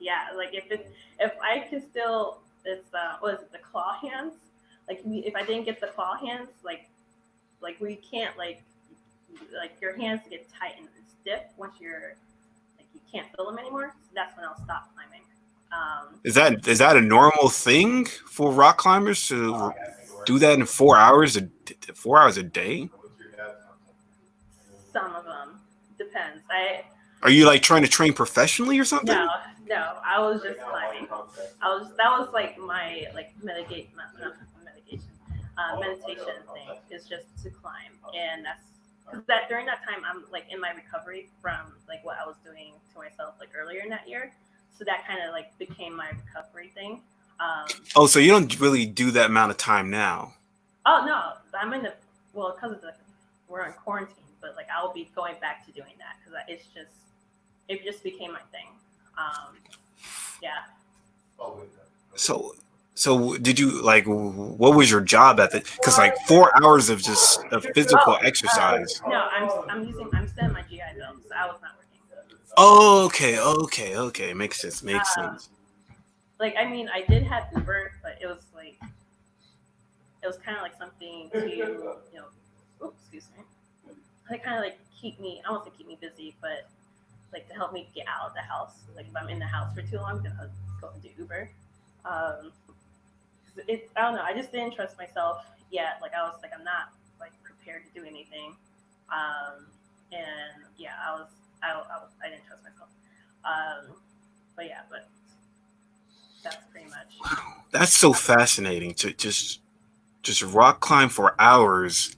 Yeah, like if I can still, it's what is it, the claw hands? Like if I didn't get the claw hands, like we can't like your hands get tight and stiff once you're like you can't feel them anymore. So that's when I'll stop climbing. Is that a normal thing for rock climbers to do that in 4 hours 4 hours a day? Some of them depends. Are you like trying to train professionally or something? No, I was just climbing. That was like my meditation thing is just to climb, and that's because that during that time I'm like in my recovery from like what I was doing to myself like earlier in that year, so that kind of like became my recovery thing. Oh, so you don't really do that amount of time now? Oh no, I'm in the well because of the we're in quarantine, but like I'll be going back to doing that because it just became my thing. Um, yeah. Oh, wait, So, so did you like? What was your job at the? Because like 4 hours of just of physical Oh, exercise. no, I'm still in my GI Bill, so I was not working. Oh, okay. Makes sense. Makes Um, sense. like I mean, I did have Uber, but it was kind of like something to oops, excuse me, like kind of like keep me. I don't want to keep me busy, but like to help me get out of the house. Like if I'm in the house for too long, then I'll go and do Uber. Um, I don't know. I just didn't trust myself yet. Like I was like I'm not like prepared to do anything. And yeah, I didn't trust myself. But yeah, but that's pretty much. That's so fascinating to just rock climb for hours,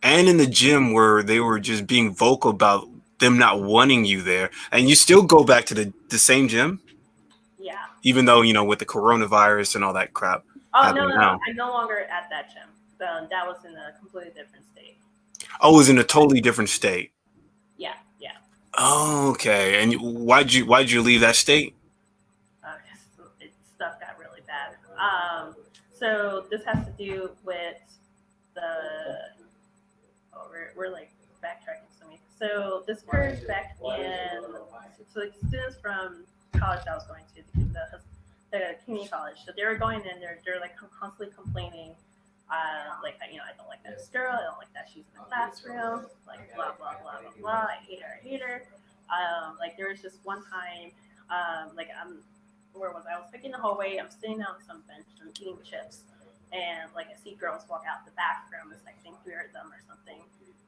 and in the gym where they were just being vocal about them not wanting you there, and you still go back to the same gym, Yeah. even though with the coronavirus and all that crap Oh no, happening no, no. now. I'm no longer at that gym. That was in a completely different state. I was in a totally different state. Yeah, yeah. Oh, okay. And why'd you leave that state? Stuff got really bad. So this has to do with the. Oh, we're like backtracking so many. So this occurred back in. So like students from college I was going to, the community college. So they were going in, they're like constantly complaining. Like I don't like this girl. I don't like that she's in the classroom. Like blah blah blah blah blah. I hate her. I hate her. Like there was just one time. Like where was I? I was like in the hallway. I'm sitting on some bench. I'm eating chips, and like I see girls walk out the bathroom. It's like I think 3 of them or something.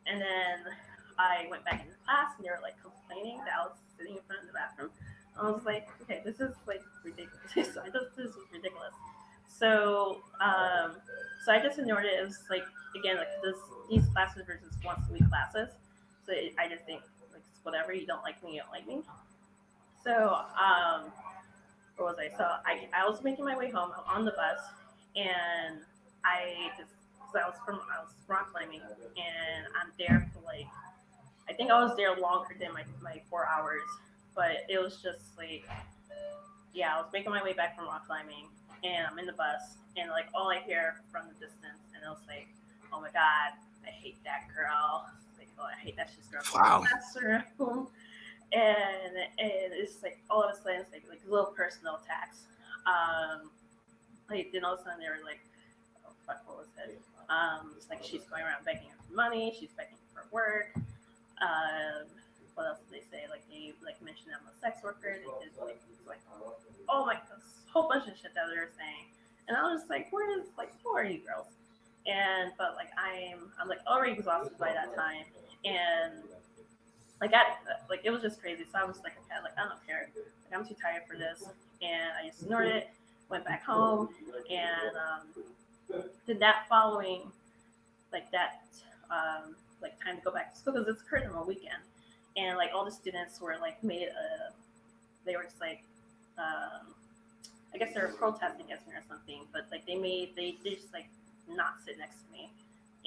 And then I went back into class, and they were like complaining that I was sitting in front of the bathroom. I was like, okay, this is like ridiculous. This is ridiculous. So, so I just ignored it. It was like again, like these classes versus once a week classes. So I just think like it's whatever. You don't like me, you don't like me. So, where was I? So I was making my way home on the bus, and I was rock climbing, and I'm there for like I think I was there longer than my 4 hours, but it was just like yeah, I was making my way back from rock climbing, and I'm in the bus, and like all I hear from the distance, and it was like, oh my god, I hate that girl. Like oh, I hate that she's girl from Wow. the classroom. And it's like all of a sudden it's like little personal attacks. Like then all of a sudden they were like, oh fuck, what was it? It's like she's going around begging for money. She's begging for work. What else did they say? Like they like mentioned I'm a sex worker. It's like oh my, a whole bunch of shit that they were saying. And I was just like, who are you girls? And but like I'm like already exhausted by that time, and like it was just crazy. So I was like, okay, like I don't care. Like I'm too tired for this, and I just ignored it. Went back home, and then that following like that like time to go back to school because it's occurred on a weekend, and like all the students were like they were just like I guess they were protesting against me or something, but like they just like not sit next to me,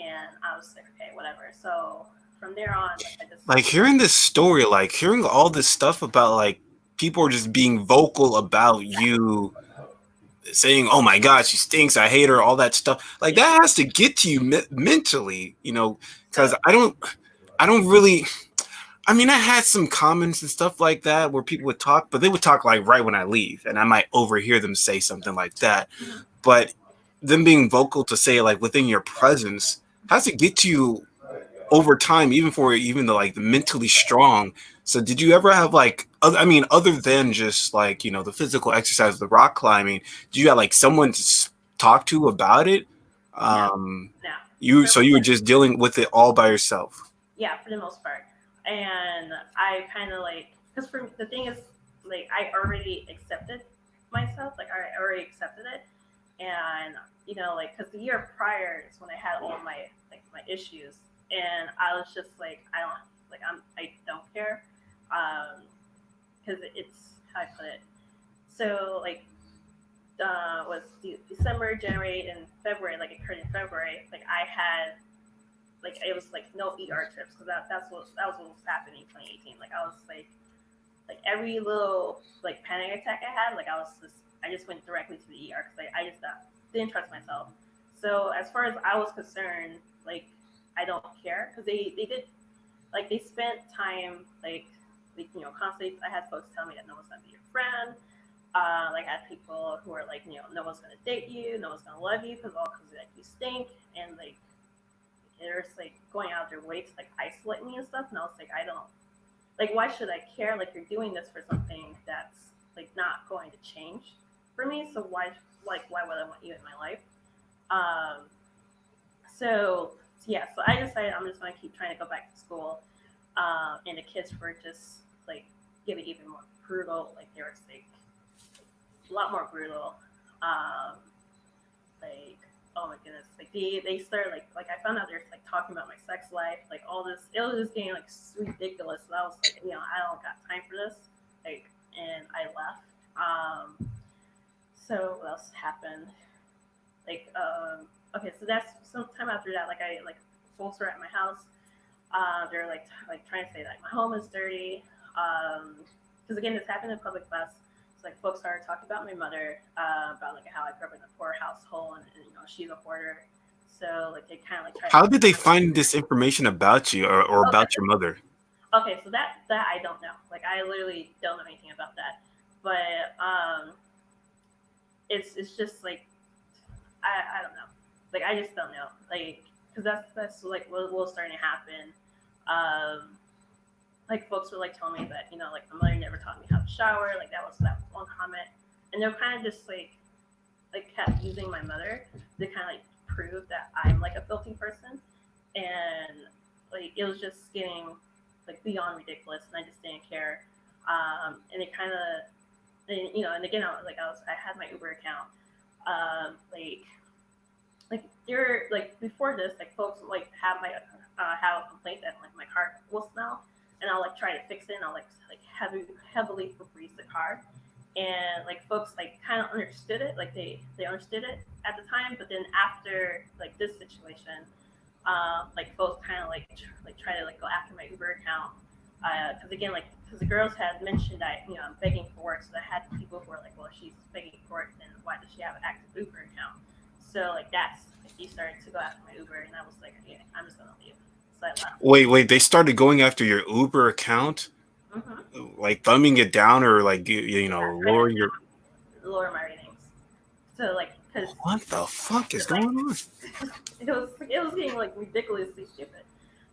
and I was like okay whatever. So from there on, like I just Like hearing this story, like hearing all this stuff about like people are just being vocal about you saying, "Oh my God, she stinks. I hate her." All that stuff, like yeah. that has to get to you mentally, because So I don't really. I mean, I had some comments and stuff like that where people would talk, but they would talk like right when I leave, and I might overhear them say something like that. mhm. But them being vocal to say like within your presence has to get to you over time, even though like the mentally strong. So did you ever have like I mean, other than just like the physical exercise, the rock climbing, do you have like someone to talk to about it? No, um no. you were just dealing with it all by yourself? Yeah, for the most part. And I kind of like, because for the thing is, like, I already accepted myself, like, I already accepted it. And, like, because the year prior is when I had all my, like, my issues. and I was just like, I don't care, because it's how I put it. So like was December, January, and February. Like it occurred in February. Like I had like it was like no ER trips because that was what was happening in 2018. Like I was like every little like panic attack I had, like I just went directly to the ER because I just didn't trust myself. So as far as I was concerned, like I don't care because they did like they spent time constantly. I had folks tell me that no one's gonna be your friend. Like I had people who were like, no one's gonna date you, no one's gonna love you because like you stink, and like they're just like going out their way to like isolate me and stuff. And I was like, I don't like why should I care? Like you're doing this for something that's like not going to change for me. So why would I want you in my life? Um, so I decided I'm just gonna keep trying to go back to school. And the kids were just like getting even more brutal. Like they were like a lot more brutal. Um, like oh my goodness, like they started like I found out they're like talking about my sex life, like all this. It was just getting like ridiculous. And I was like, I don't got time for this. Like, and I left. So what else happened? Like, okay, so that's sometime after that. Like I like folks were at my house. They're like trying to say that my home is dirty. Because again, this happened in public bus. So like folks started talking about my mother, about like how I grew up in a poor household, and she's a hoarder. So like they kind of like tried. How did they find this information about you or Okay, about your mother? okay, so that I don't know. Like I literally don't know anything about that. But it's just like I don't know. Like I just don't know. Like because that's like what was starting to happen. Um, like folks were like telling me that like my mother never taught me how to shower. Like that was one comment, and they're kind of just like kept using my mother to kind of like prove that I'm like a filthy person, and like it was just getting like beyond ridiculous, and I just didn't care. And it kind of, and again I had my Uber account, like there like before this, like folks like have a complaint that like my car will smell, and I'll like try to fix it, and I'll like heavily Febreze the car, and like folks like kind of understood it, like they understood it at the time, but then after like this situation, like folks kind of like try to like go after my Uber account, because again because the girls had mentioned that I'm begging for work, so I had people who were like, well, if she's begging for work, then why does she have an active Uber account? So like that's like he started to go after my Uber, and I was like, yeah, I'm just gonna leave. So I left. Wait, they started going after your Uber account, like thumbing it down or like Yeah, trying lowering your. to lower my ratings. So like because What the fuck is like going on? it was getting like ridiculously stupid.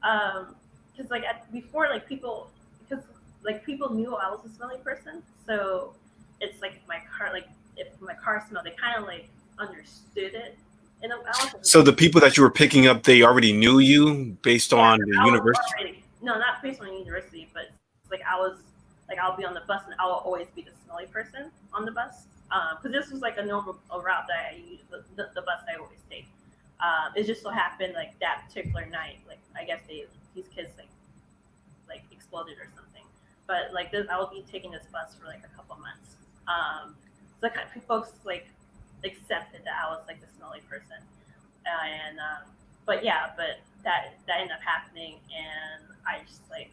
Because like before like people because like people knew I was a smelly person, so it's like if my car smelled, they kind of like understood it. And So the people that you were picking up, they already knew you based yeah, on the I was university. already no, not based on university, but like I was like I'll be on the bus and I will always be the smelly person on the bus. Because this was like a normal route that I use, the bus I always take. It just so happened like that particular night, like I guess these kids like exploded or something. But like this, I will be taking this bus for like a couple months. So kind of folks like accepted that I was like the smelly person, and but that ended up happening, and I was like,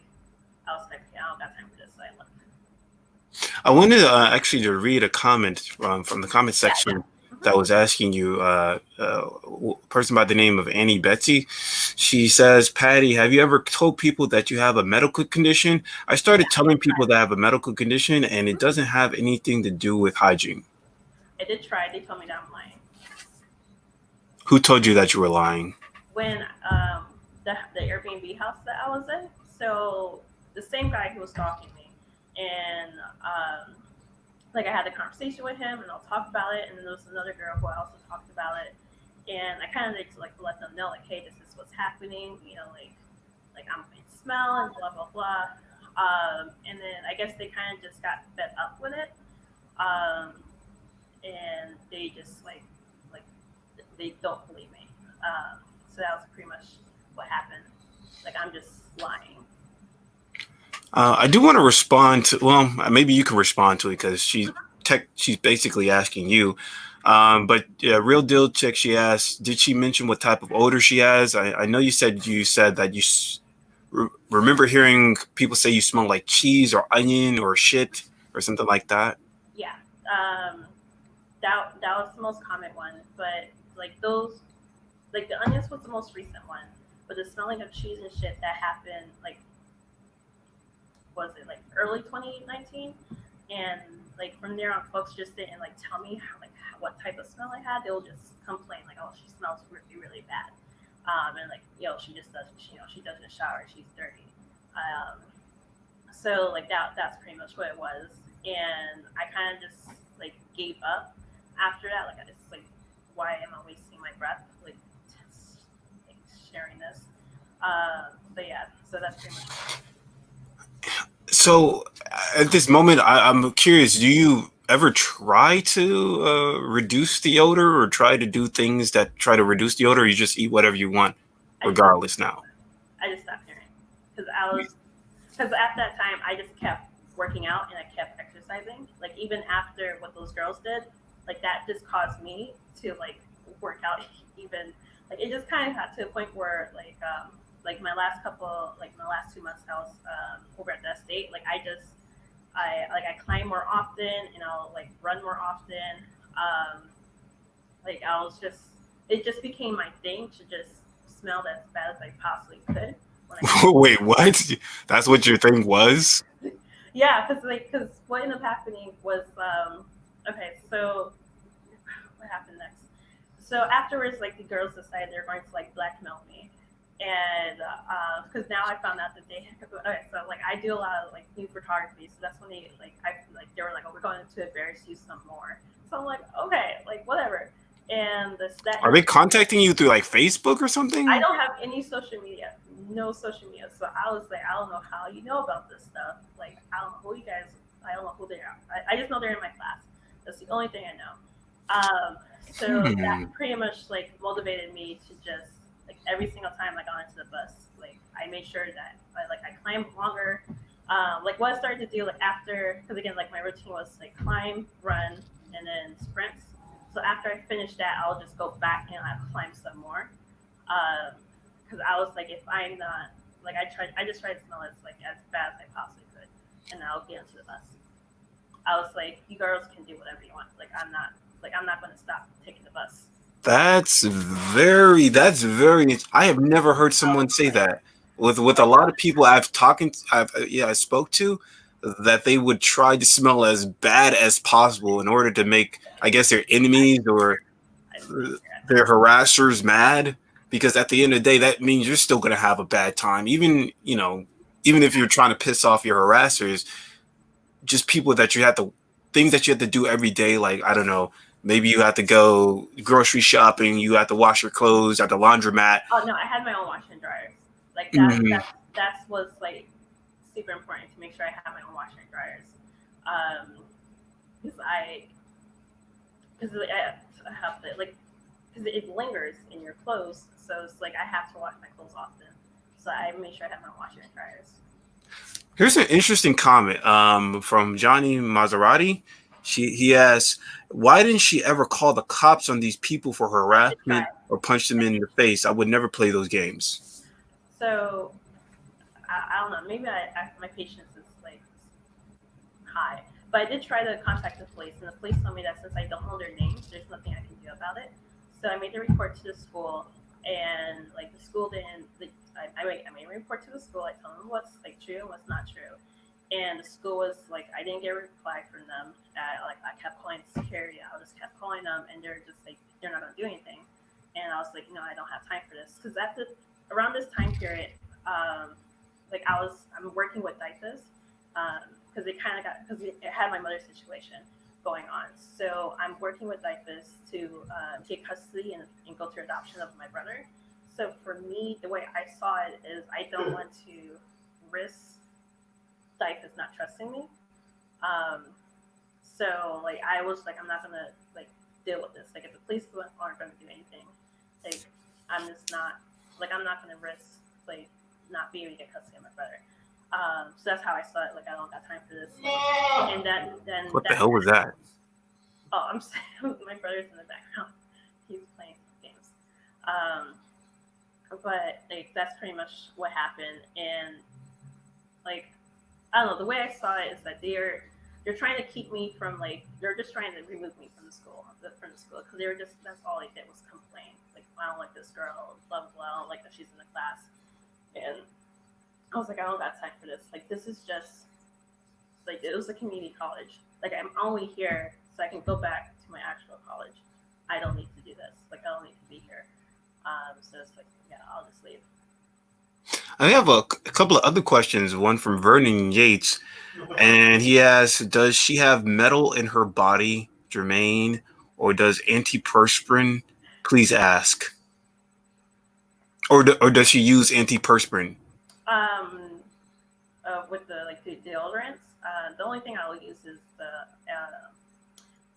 okay, I don't got time for this, so I left. I wanted actually to read a comment from the comment Yeah, section yeah. that was asking you, a person by the name of Annie Betsy. She says, Patty, have you ever told people that you have a medical condition? I started telling people that I have a medical condition, and it doesn't have anything to do with hygiene. I did try. They told me that I'm lying. Who told you that you were lying? When the Airbnb house that I was in, so the same guy who was stalking me, and like I had a conversation with him, and I'll talk about it, and then there was another girl who I also talked about it, and I kind of like let them know like, hey, this is what's happening, like I'm going to smell and blah blah blah, and then I guess they kind of just got fed up with it, and they just like they don't believe me. So that was pretty much what happened. like I'm just lying. I do want to respond to. Well, maybe you can respond to it because she's basically asking you. But yeah, real deal chick. She asked, did she mention what type of odor she has? I know you said that you remember hearing people say you smell like cheese or onion or shit or something like that. Yeah, that was the most common one, but like those, like the onions was the most recent one, but the smelling of cheese and shit that happened like was it like early 2019, and like from there on, folks just didn't like tell me what type of smell I had. They'll just complain like, oh, she smells really really bad, and like she just doesn't, she doesn't shower, she's dirty. Um, so like that's pretty much what it was, and I kind of just like gave up after that. Like it's like, why am I wasting my breath like, like sharing this? But yeah, so that's pretty much it. So at this moment, I'm curious. Do you ever try to reduce the odor, or try to do things that try to reduce the odor? Or you just eat whatever you want, regardless. Now, I just stopped hearing because at that time I just kept working out and I kept exercising. Like even after what those girls did, like that just caused me to like work out even. Like it just kind of got to a point where like my last 2 months I was over at the estate. Like I climb more often and I'll like run more often. Like I was just, it just became my thing to just smell as bad as I possibly could. When wait, what? That's what your thing was? Yeah, because what ended up happening was okay. So what happened next? So afterwards, like the girls decided they're going to like blackmail me, and because now I found out that they okay, so like I do a lot of like nude photography, so that's when they were like, oh, we're going to embarrass you some more. So I'm like, okay, like whatever. And Are they contacting you through like Facebook or something? I don't have any social media, no social media. So I was like, I don't know how you know about this stuff. Like, I don't know who you guys, I don't know who they are. I just know they're in my class. That's the only thing I know. So that pretty much like motivated me to just like every single time I got into the bus, like I made sure that I climbed longer. Like what I started to do like after, because again like my routine was like climb, run, and then sprints. So after I finished that, I'll just go back and I'll climb some more. Because I was like, if I'm not like I just tried to smell as like as bad as I possibly could, and I'll get into the bus. I was like, you girls can do whatever you want. Like I'm not going to stop taking the bus. That's very. I have never heard someone say that. With a lot of people I spoke to, that they would try to smell as bad as possible in order to make, I guess, their enemies or their harassers mad. Because at the end of the day, that means you're still going to have a bad time. Even if you're trying to piss off your harassers, just people that things that you have to do every day. Like, I don't know, maybe you have to go grocery shopping, you have to wash your clothes at the laundromat. Oh no, I had my own washer and dryer. Like that was like super important to make sure I have my own washer and dryers. Because I have to like, because it lingers in your clothes, so it's like I have to wash my clothes often. So I make sure I have my washer and dryers. Here's an interesting comment from Johnny Maserati. He asks, why didn't she ever call the cops on these people for harassment or punch them in the face? I would never play those games. So I don't know. Maybe my patience is like high, but I did try to contact the police, and the police told me that since I don't know their names, there's nothing I can do about it. So I made the report to the school, and like the school didn't. I made a report to the school. I told them what's like true and what's not true, and the school was like, I didn't get a reply from them. I kept calling security. I just kept calling them, and they're just like, they're not gonna do anything. And I was like, no, I don't have time for this, because around this time period, like I'm working with DIFAs, because it had my mother's situation going on. So I'm working with DIFAs to take custody and go through adoption of my brother. So for me, the way I saw it is I don't want to risk DIFAs not trusting me. So like I was like, I'm not gonna like deal with this. Like if the police aren't gonna do anything, like I'm not gonna risk like not be able to get custody of my brother. So that's how I saw it. Like, I don't got time for this. Like, and then What the hell was that? Oh, I'm sorry. My brother's in the background. He's playing games. But like that's pretty much what happened. And like I don't know, the way I saw it is that they're trying to keep me from like they're just trying to remove me from the school because they were just that's all they did was complain. Like I don't like this girl, blah blah blah. I don't like that she's in the class. And I was like, I don't got time for this. Like this is just like it was a community college. Like I'm only here so I can go back to my actual college. I don't need to do this. Like I don't need to be here. So it's like, yeah, I'll just leave. I have a couple of other questions. One from Vernon Yates, and he asks, "Does she have metal in her body, Jermaine, or does antiperspirant? Please ask. Or does she use antiperspirant?" With the like the deodorants, the only thing I will use is the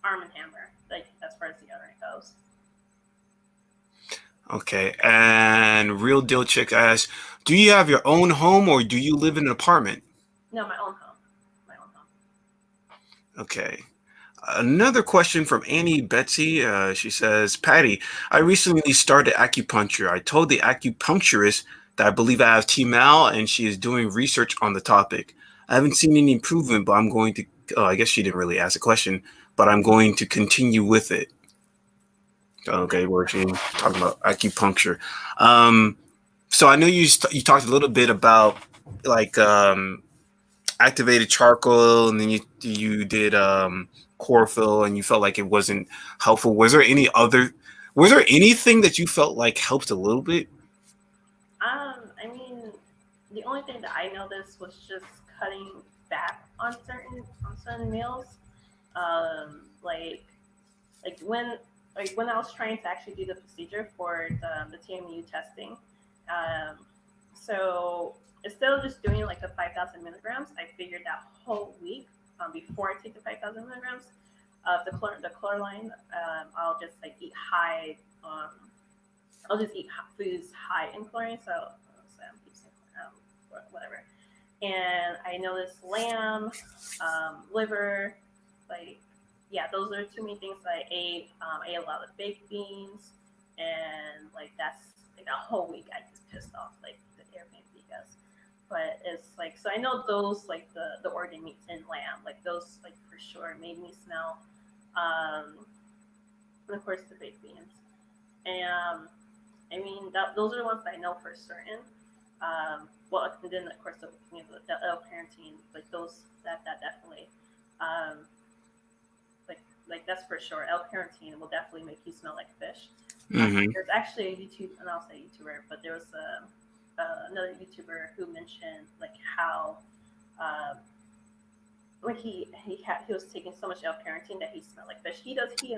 Arm and Hammer. Like as far as deodorant goes. Okay, and Real Deal Chick asks, "Do you have your own home or do you live in an apartment?" No, my own home. My own home. Okay. Another question from Annie Betsy. She says, "Patty, I recently started acupuncture. I told the acupuncturist that I believe I have TMAU and she is doing research on the topic. I haven't seen any improvement, but I'm going to, I guess she didn't really ask a question, but I'm going to continue with it." Okay, we're actually talking about acupuncture. So I know you talked a little bit about like activated charcoal, and then you did chlorophyll, and you felt like it wasn't helpful. Was there anything that you felt like helped a little bit? I mean, the only thing that I noticed was just cutting back on certain meals. Like when I was trying to actually do the procedure for the TMAU testing, so instead of just doing like the 5,000 milligrams, I figured that whole week before I take the 5,000 milligrams of the chlorine, I'll just like eat high. I'll just eat foods high in chlorine. So I'm using whatever. And I noticed lamb, liver, like. Yeah, those are two main things that I ate. I ate a lot of baked beans, and like that's like a whole week I just pissed off like the Airbnb guys. But it's like so I know those like the organ meats and lamb like those like for sure made me smell. And of course the baked beans. And I mean those are the ones that I know for certain. Well, and then of course the L-carnitine like those that definitely. Like that's for sure. L-carnitine will definitely make you smell like fish. Mm-hmm. There's actually a YouTuber, and I'll say YouTuber, but there was another YouTuber who mentioned like how when he was taking so much L-carnitine that he smelled like fish.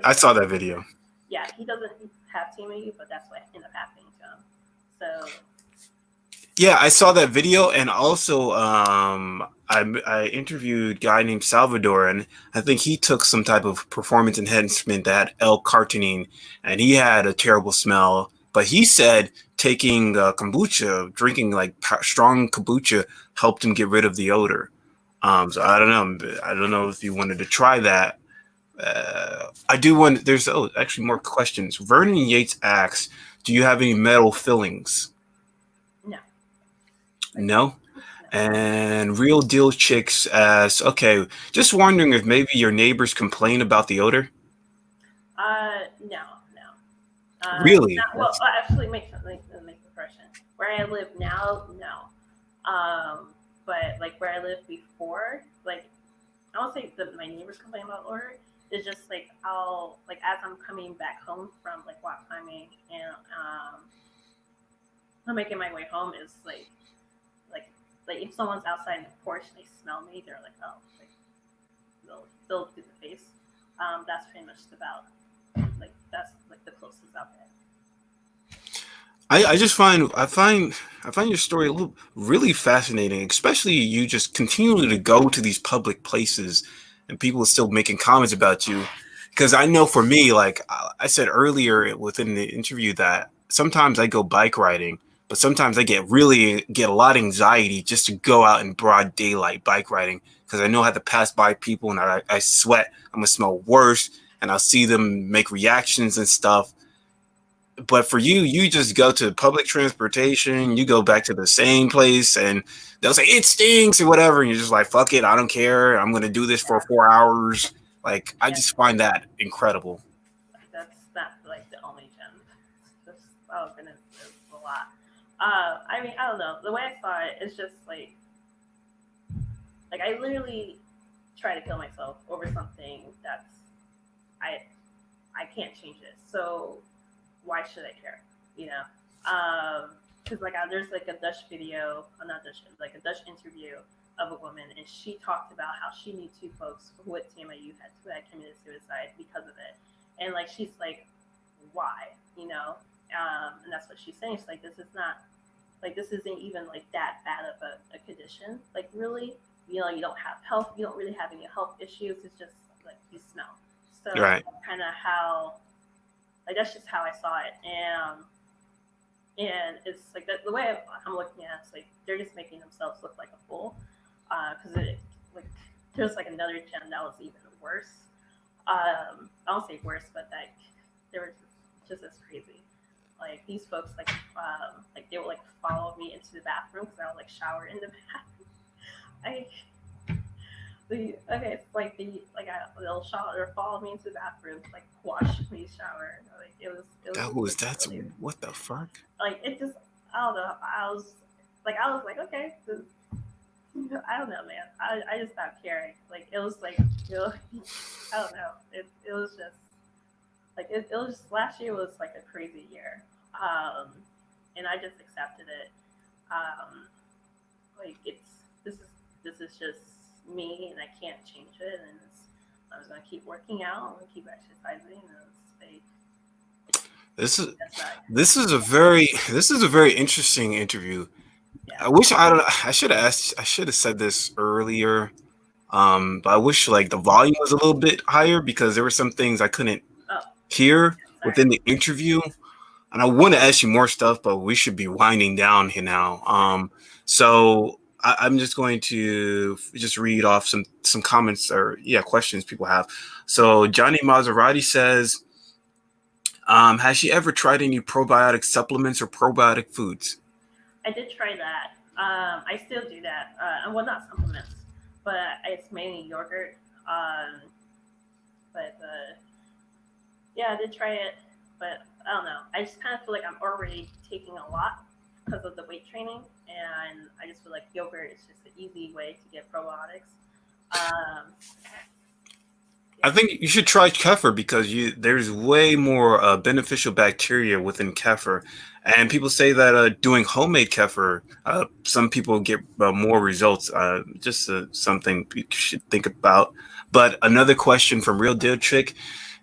I saw that video. Yeah, he doesn't have TMAU, but that's what ended up happening to him. So. Yeah, I saw that video, and also I interviewed a guy named Salvador, and I think he took some type of performance enhancement that had L-carnitine, and he had a terrible smell. But he said taking kombucha, drinking like strong kombucha, helped him get rid of the odor. So I don't know. I don't know if you wanted to try that. I do want. There's actually more questions. Vernon Yates asks, "Do you have any metal fillings?" No. And Real Deal Chicks asks, "Okay, just wondering if maybe your neighbors complain about the odor?" No. Really? Well, actually, make the question. Where I live now, no. But like where I lived before, like I don't say that my neighbors complain about odor. It's just like I'll like as I'm coming back home from like rock climbing and I'm making my way home is like if someone's outside in the porch and they smell me, they're like, oh, like they'll do the face. That's pretty much about like that's like the closest out there. I find your story really fascinating, especially you just continuing to go to these public places and people are still making comments about you. Because I know for me, like I said earlier within the interview, that sometimes I go bike riding, but sometimes I get a lot of anxiety just to go out in broad daylight bike riding because I know I have to pass by people and I sweat. I'm gonna smell worse, and I'll see them make reactions and stuff. But for you, you just go to public transportation, you go back to the same place, and they'll say it stinks or whatever, and you're just like, fuck it, I don't care. I'm gonna do this for 4 hours. Like, I Yeah. just find that incredible. Like, that's not like the only gym. It's just, oh goodness, it's a lot. I mean, I don't know. The way I saw it, it's just like I literally try to kill myself over something that's I can't change it. So why should I care? You know, because there's like a Dutch video, not Dutch, like a Dutch interview of a woman, and she talked about how she knew two folks who at TMAU had committed suicide because of it, and like she's like, why? You know, and that's what she's saying. She's like, this is not like this isn't even like that bad of a condition. Like really, you know, you don't have health, you don't really have any health issues. It's just like you smell. So Right. kind of how, like that's just how I saw it, and it's like that, the way I'm looking at it, it's like they're just making themselves look like a fool, because it like there's like another gym that was even worse. I don't say worse, but like they were just as crazy. Like these folks like they would like follow me into the bathroom because I would like shower in the bathroom. They'll shower or follow me into the bathroom to like wash me, shower. Like it was That's really, what the fuck? like it just I don't know. I was like okay, I don't know, man. I just stopped caring. Like it was like you know, I don't know. It was just like it was just last year was like a crazy year, and I just accepted it. Like this is just me, and I can't change it, and I was gonna keep working out, I'm gonna keep exercising, and This is a very interesting interview. yeah. I should have asked. I should have said this earlier. But I wish like the volume was a little bit higher because there were some things I couldn't Oh, hear sorry. within the interview. And I want to ask you more stuff, but we should be winding down here now. So I'm just going to just read off some comments or questions people have. So Johnny Maserati says, has she ever tried any probiotic supplements or probiotic foods? I did try that. I still do that. Well, not supplements, but it's mainly yogurt. But yeah, I did try it, but I don't know. I just kind of feel like I'm already taking a lot because of the weight training, and I just feel like yogurt is just an easy way to get probiotics. I think you should try kefir because there's way more beneficial bacteria within kefir, and people say that doing homemade kefir, some people get more results. Just something you should think about. But another question from Real Deal Chick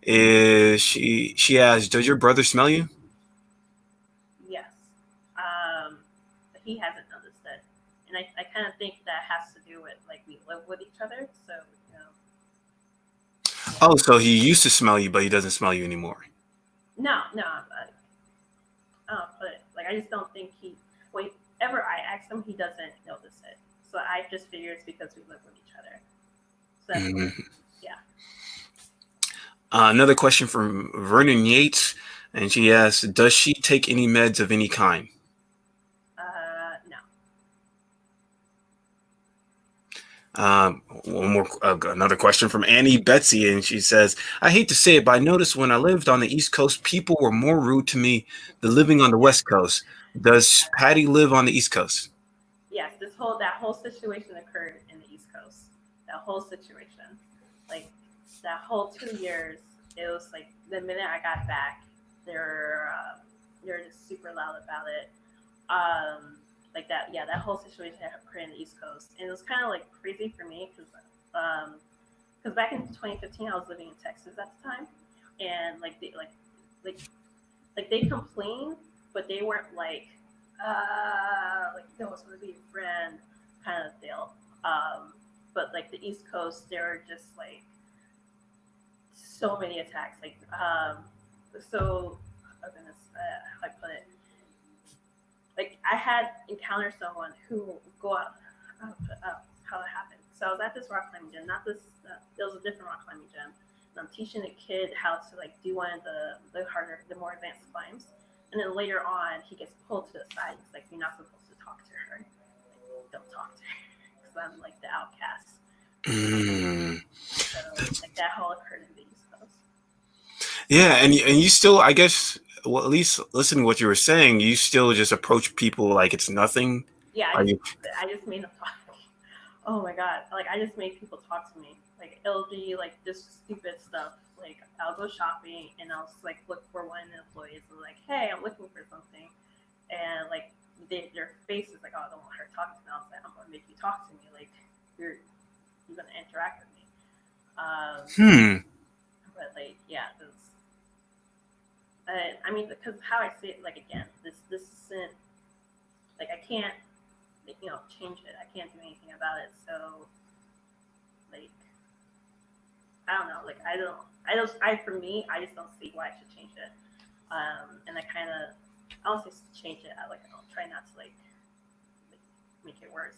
is she asks, "Does your brother smell you?" Yes. He hasn't noticed it, and I kind of think that has to do with like we live with each other, so you know. Oh, so he used to smell you, but he doesn't smell you anymore. No, but like I just don't think whenever I ask him, he doesn't notice it. So I just figure it's because we live with each other. So Mhm. yeah. Another question from Vernon Yates, and she asks, "Does she take any meds of any kind?" No. Another question from Annie Betsy, and she says, "I hate to say it, but I noticed when I lived on the East Coast, people were more rude to me than living on the West Coast. Does Patty live on the East Coast?" Yes, that whole situation occurred in the East Coast. That whole situation, like that whole 2 years, it was like the minute I got back, they're just super loud about it. Like that, yeah, that whole situation occurred in the East Coast, and it was kind of like crazy for me because back in 2015, I was living in Texas at the time, and like they complained, but they weren't like no one's gonna be a friend kind of deal. But like the East Coast, there were just like so many attacks. Like so, how can I put it? like I had encountered someone who would go out. I'll put up how it happened. So I was at this rock climbing gym, not this. It was a different rock climbing gym. And I'm teaching a kid how to like do one of the harder, the more advanced climbs. And then later on, he gets pulled to the side. He's like, "You're not supposed to talk to her. Like, don't talk to her," because I'm like the outcast. So like that whole occurred in these posts. Yeah, and you still, I guess, well, at least listening to what you were saying, you still just approach people like it's nothing. Yeah, Are you? I just made them talk. Oh my god! Like I just made people talk to me. Like it'll be like this stupid stuff. Like I'll go shopping and I'll just, like look for one of the employees and like, "Hey, I'm looking for something," and like their face is like, "Oh, I don't want her talking to me." I was like, "I'm gonna make you talk to me. Like you're gonna interact with me." But like yeah, I mean, because how I see it, like again, this isn't like I can't change it. I can't do anything about it. So like I don't know. Like for me, I just don't see why I should change it. And I don't say change it. I'll try not to like make it worse.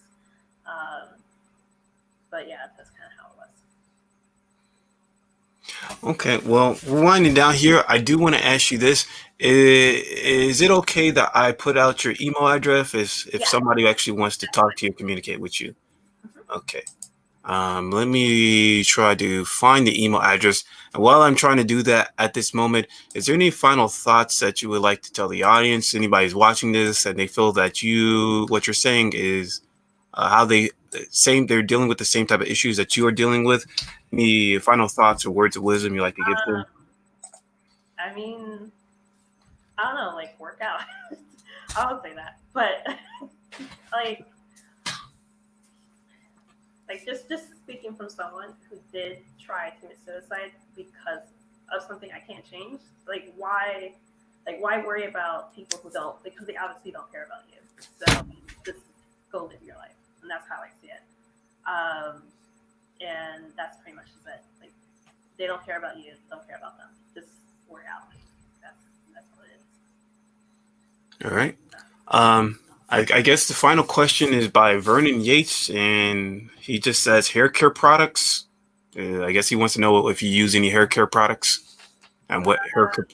But yeah, that's kind of how it was. Okay, well, we're winding down here. I do want to ask you this. Is it okay that I put out your email address if Yeah. somebody actually wants to talk to you, communicate with you? Mm-hmm. Okay. Let me try to find the email address. And while I'm trying to do that at this moment, is there any final thoughts that you would like to tell the audience? Anybody's watching this and they feel that what you're saying is how they're dealing with the same type of issues that you are dealing with. Any final thoughts or words of wisdom you like to give them? I mean, I don't know, like work out. I would say that, but like just speaking from someone who did try to commit suicide because of something I can't change. Like why worry about people who don't, because they obviously don't care about you. So just go live your life, and that's how I see it. And that's pretty much just it. Like they don't care about you, don't care about them. Just work out. That's what it is. All right. I guess the final question is by Vernon Yates, and he just says hair care products. I guess he wants to know if you use any hair care products and what hair care.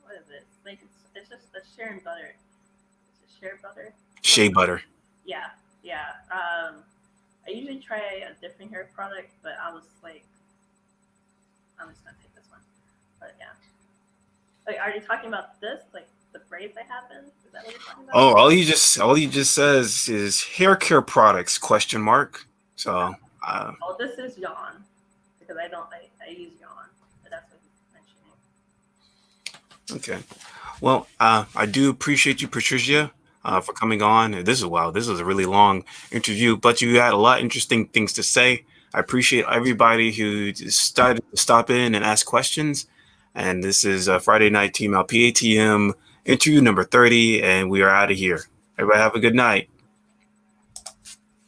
What is it? Like it's just a shea butter. It's a shea butter. Shea butter. Yeah. I usually try a different hair product, but I was like, I'm just gonna take this one. But yeah. Like, are you talking about this? Like the braids I have in? Is that what you're talking about? Oh, all he just says is hair care products ? So. Oh, this is yawn because I use yawn, but that's what he's mentioning. Okay. Well, I do appreciate you, Patricia, for coming on. This was a really long interview, but you had a lot of interesting things to say. I appreciate everybody who decided to stop in and ask questions. And this is Friday Night TMAU PATM interview number 30, and we are out of here. Everybody have a good night.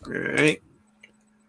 All right.